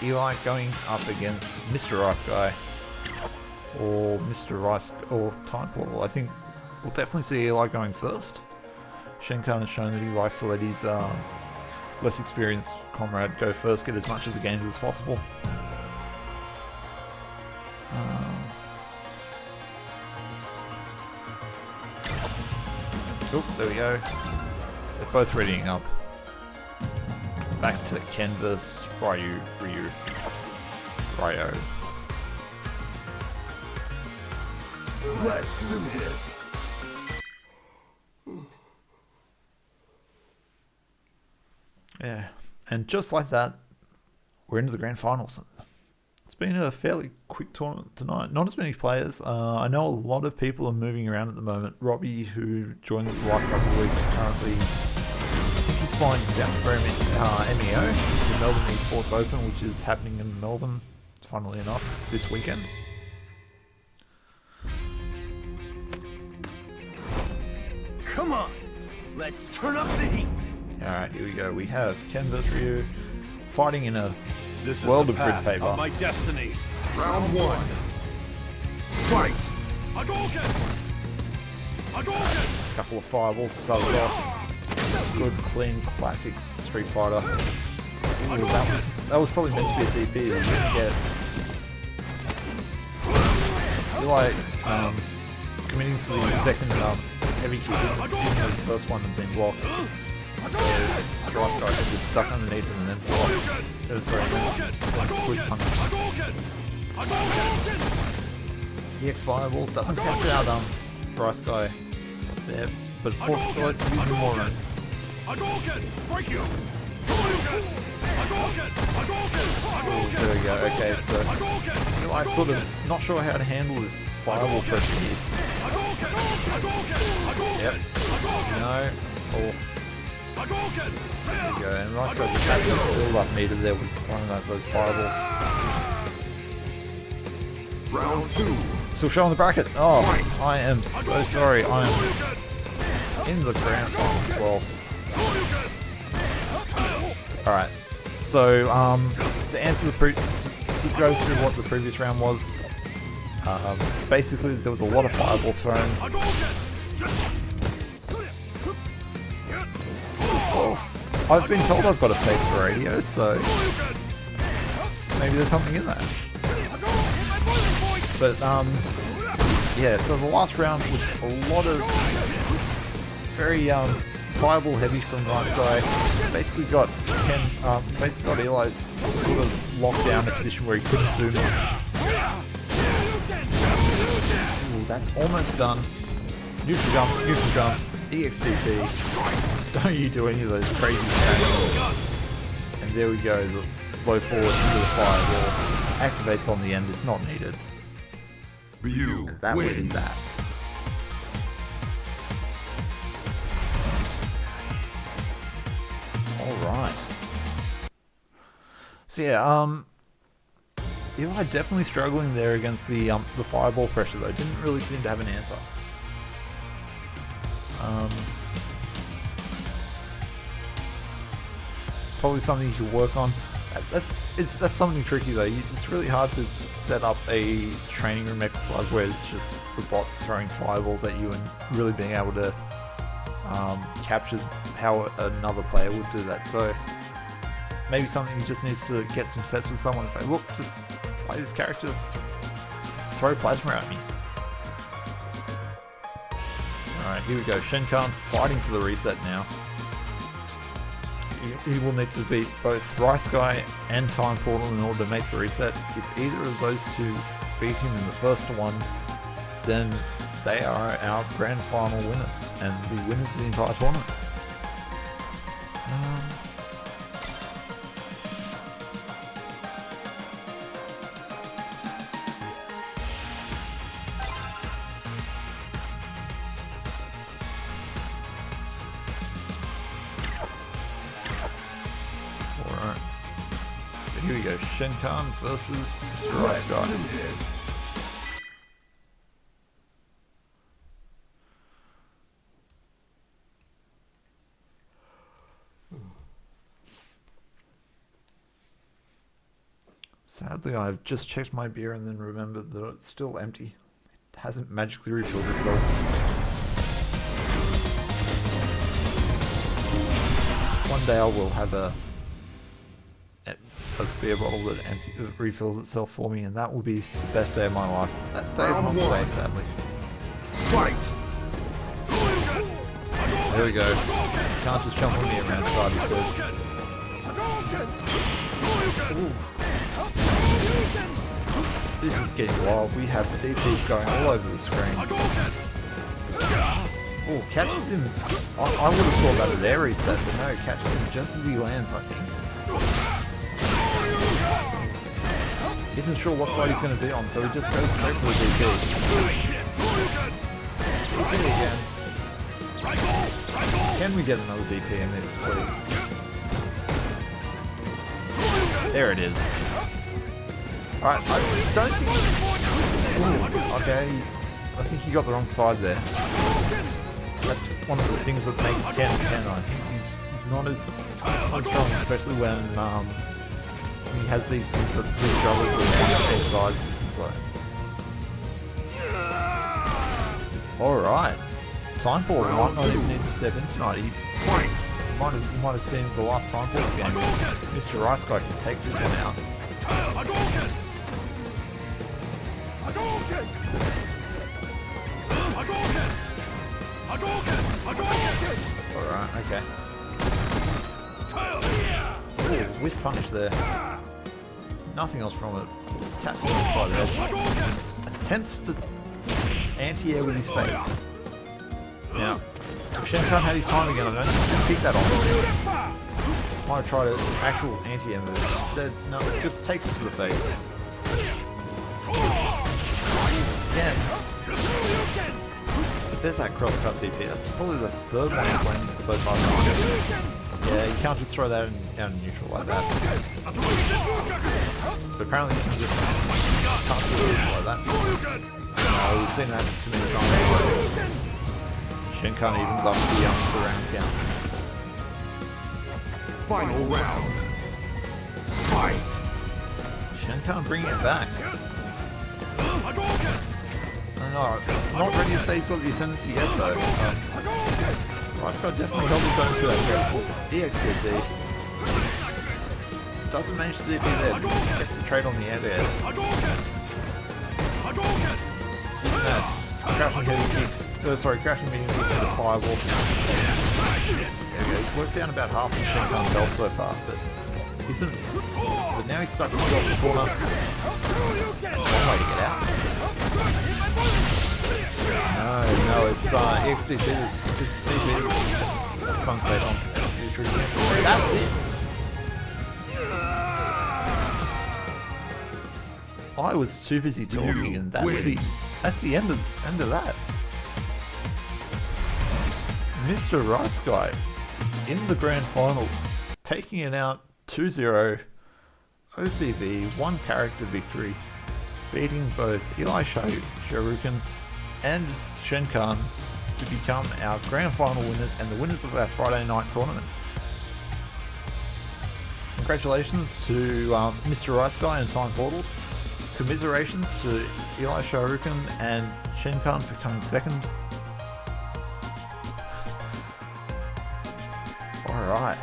Eli going up against Mr. Rice Guy. Or Mr. Rice, or Time Portal. I think we'll definitely see Eli going first. Shenkan has shown that he likes to let his less experienced comrade go first, get as much of the games as possible. Oh, there we go. They're both readying up. Back to Ken vs. Ryu. Let's do this. Yeah, and just like that, we're into the grand finals. It's been a fairly quick tournament tonight. Not as many players. I know a lot of people are moving around at the moment. Robbie, who joined the last couple of weeks, is currently he's flying South Korea MEO, the Melbourne Esports Open, which is happening in Melbourne, funnily enough, this weekend. Come on, let's turn up the heat. Alright, here we go. We have Ken vs. Ryu fighting in a This world is of the grid path paper. of my destiny. Round one. Fight. Hadouken! Hadouken! Couple of fireballs started off. Good, clean, classic Street Fighter. Ooh, that was probably meant to be a DP that we didn't get. I feel like committing to the second heavy kick, even though the first one had been blocked. So Strike Guy can just duck underneath and then block. Then quick punch. EX Fireball doesn't catch out Rice Guy there, but fortunately let's use more room. There we go, okay, so I'm sort of not sure how to handle this fireball pressure here. Yep. No. Oh. There we go, and Rice Guy just had to build up meter there with throwing out those fireballs. Round two. Still showing the bracket. Oh, I am so sorry. I am in the grand final as well. Alright, so to answer to go through what the previous round was, basically there was a lot of fireballs thrown. Well, I've been told I've got a face for radio, so maybe there's something in that. But yeah, so the last round was a lot of very fireball heavy from Rice Guy. Basically got Eli sort of locked down in a position where he couldn't do much. Ooh, that's almost done. Neutral jump, EXDP. Don't you do any of those crazy things. And there we go, the flow forward into the fireball. Activates on the end, it's not needed. Ryu And that was wins. that. Alright. So yeah, Eli definitely struggling there against the fireball pressure though. Didn't really seem to have an answer. Probably something you could work on. That's something tricky though. It's really hard to set up a training room exercise where it's just the bot throwing fireballs at you and really being able to captured how another player would do that. So maybe something he just needs to get some sets with someone and say, look, just play this character, throw plasma at me. Alright, here we go. Shenkan fighting for the reset now. He will need to beat both Rice Guy and Time Portal in order to make the reset. If either of those two beat him in the first one, then they are our grand final winners and the winners of the entire tournament. Alright. So here we go. Shenkan versus Mr. Rice Guy. Sadly, I've just checked my beer and then remembered that it's still empty. It hasn't magically refilled itself. One day I will have a beer bottle that refills itself for me, and that will be the best day of my life. That day is not today, sadly. Fight! There we go. You can't just jump on me around side, he says. Ooh. This is getting wild. We have DPs going all over the screen. Oh, catches him. I would have thought that was air reset, but no, catches him just as he lands, I think. Isn't sure what side he's going to be on, so he just goes straight for the DP. DP again. Can we get another DP in this, please? There it is. Alright, I don't think... Ooh, okay, I think he got the wrong side there. That's one of the things that makes Ken Ken. I think he's not as strong, especially when he has these things that he struggles with on the side. Alright, Time Portal might not even need to step in tonight. He might have seen the last Time Portal game. Mr. Rice Guy can take this one out. Alright, okay. Ooh, whiff punch there. Nothing else from it. Just taps him on the side of the head. Attempts to anti-air with his face. Now, if Shenkan had his time again, I don't think he can pick that on. Might have tried an actual anti-air move. Instead, no, it just takes it to the face. Again. But there's that cross-cut DP. That's probably the third one he's playing so far. Yeah, you can't just throw that down in neutral like that. But apparently you can just cut through it like that. We've seen that too many times. Shenkan evens up the round count. Final round. Fight! Shenkan bringing it back. I don't know, I'm not ready to say he's got the ascendancy yet though. Rice Guy definitely held his own to that EXD. Doesn't manage to DP there, gets the trade on the air there. Using that crashing heavy kick, crashing medium kick into fireball. There we go, he's worked down about half of Shenkan's health so far, but isn't. But now he's stuck himself in the corner. One way to get out. No, it's EXDP. It's DP. Sunset on future. That's it. I was too busy talking, and that's the end of that. Mr. Rice Guy in the grand final, taking it out 2-0, OCV, one character victory, beating both Eli Shoryuken and Shenkan to become our grand final winners and the winners of our Friday night tournament. Congratulations to Mr. Rice Guy and Time Portal. Commiserations to Eli Shoryuken and Shenkan for coming second. Alright.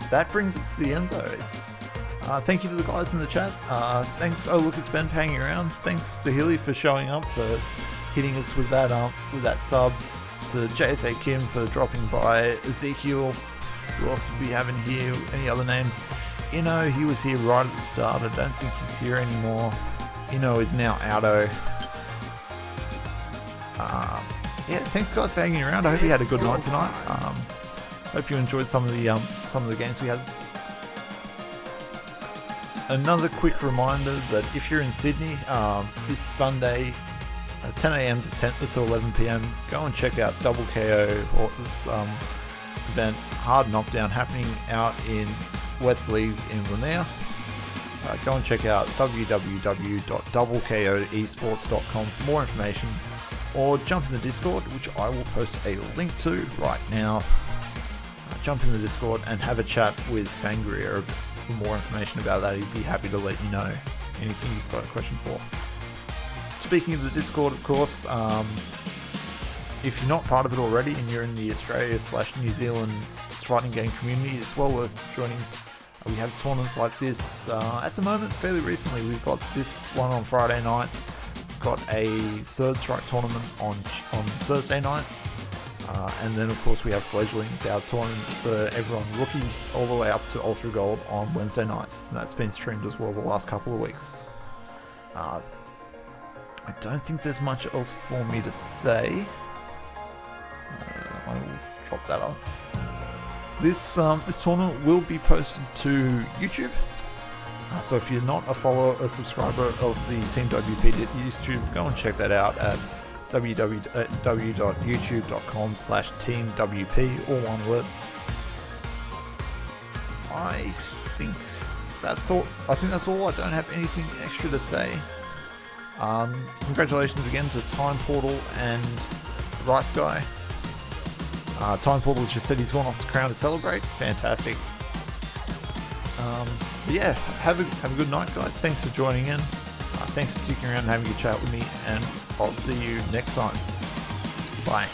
That brings us to the end though. Thank you to the guys in the chat. Thanks, oh look, it's Ben for hanging around. Thanks to Hilly for showing up, for hitting us with that sub. To JSA Kim for dropping by. Ezekiel, who else do we have in here? Any other names? Inno, he was here right at the start. I don't think he's here anymore. Inno is now outo. Yeah, thanks guys for hanging around. I hope you had a good night tonight. Hope you enjoyed some of the games we had. Another quick reminder that if you're in Sydney this Sunday, 10 a.m. to 11 p.m, go and check out Double KO, or this event, Hard Knockdown, happening out in Westleigh in Lanier. Go and check out www.doublekoesports.com for more information, or jump in the Discord, which I will post a link to right now. Jump in the Discord and have a chat with Fangria for more information about that. He'd be happy to let you know anything you've got a question for. Speaking of the Discord, of course, if you're not part of it already and you're in the Australia/New Zealand fighting game community, it's well worth joining. We have tournaments like this at the moment. Fairly recently, we've got this one on Friday nights. We've got a Third Strike tournament on Thursday nights. And then, of course, we have Fledglings, our tournament for everyone, rookie all the way up to Ultra Gold on Wednesday nights. And that's been streamed as well the last couple of weeks. I don't think there's much else for me to say. I will drop that up. This tournament will be posted to YouTube. So if you're not a follower or subscriber of the Team WP YouTube, go and check that out at www.youtube.com/teamwp, all one word. I think that's all. I don't have anything extra to say. Congratulations again to Time Portal and Rice Guy. Time Portal just said he's gone off to Crown to celebrate. Fantastic. But yeah, have a good night, guys. Thanks for joining in. Thanks for sticking around and having a chat with me, and I'll see you next time. Bye.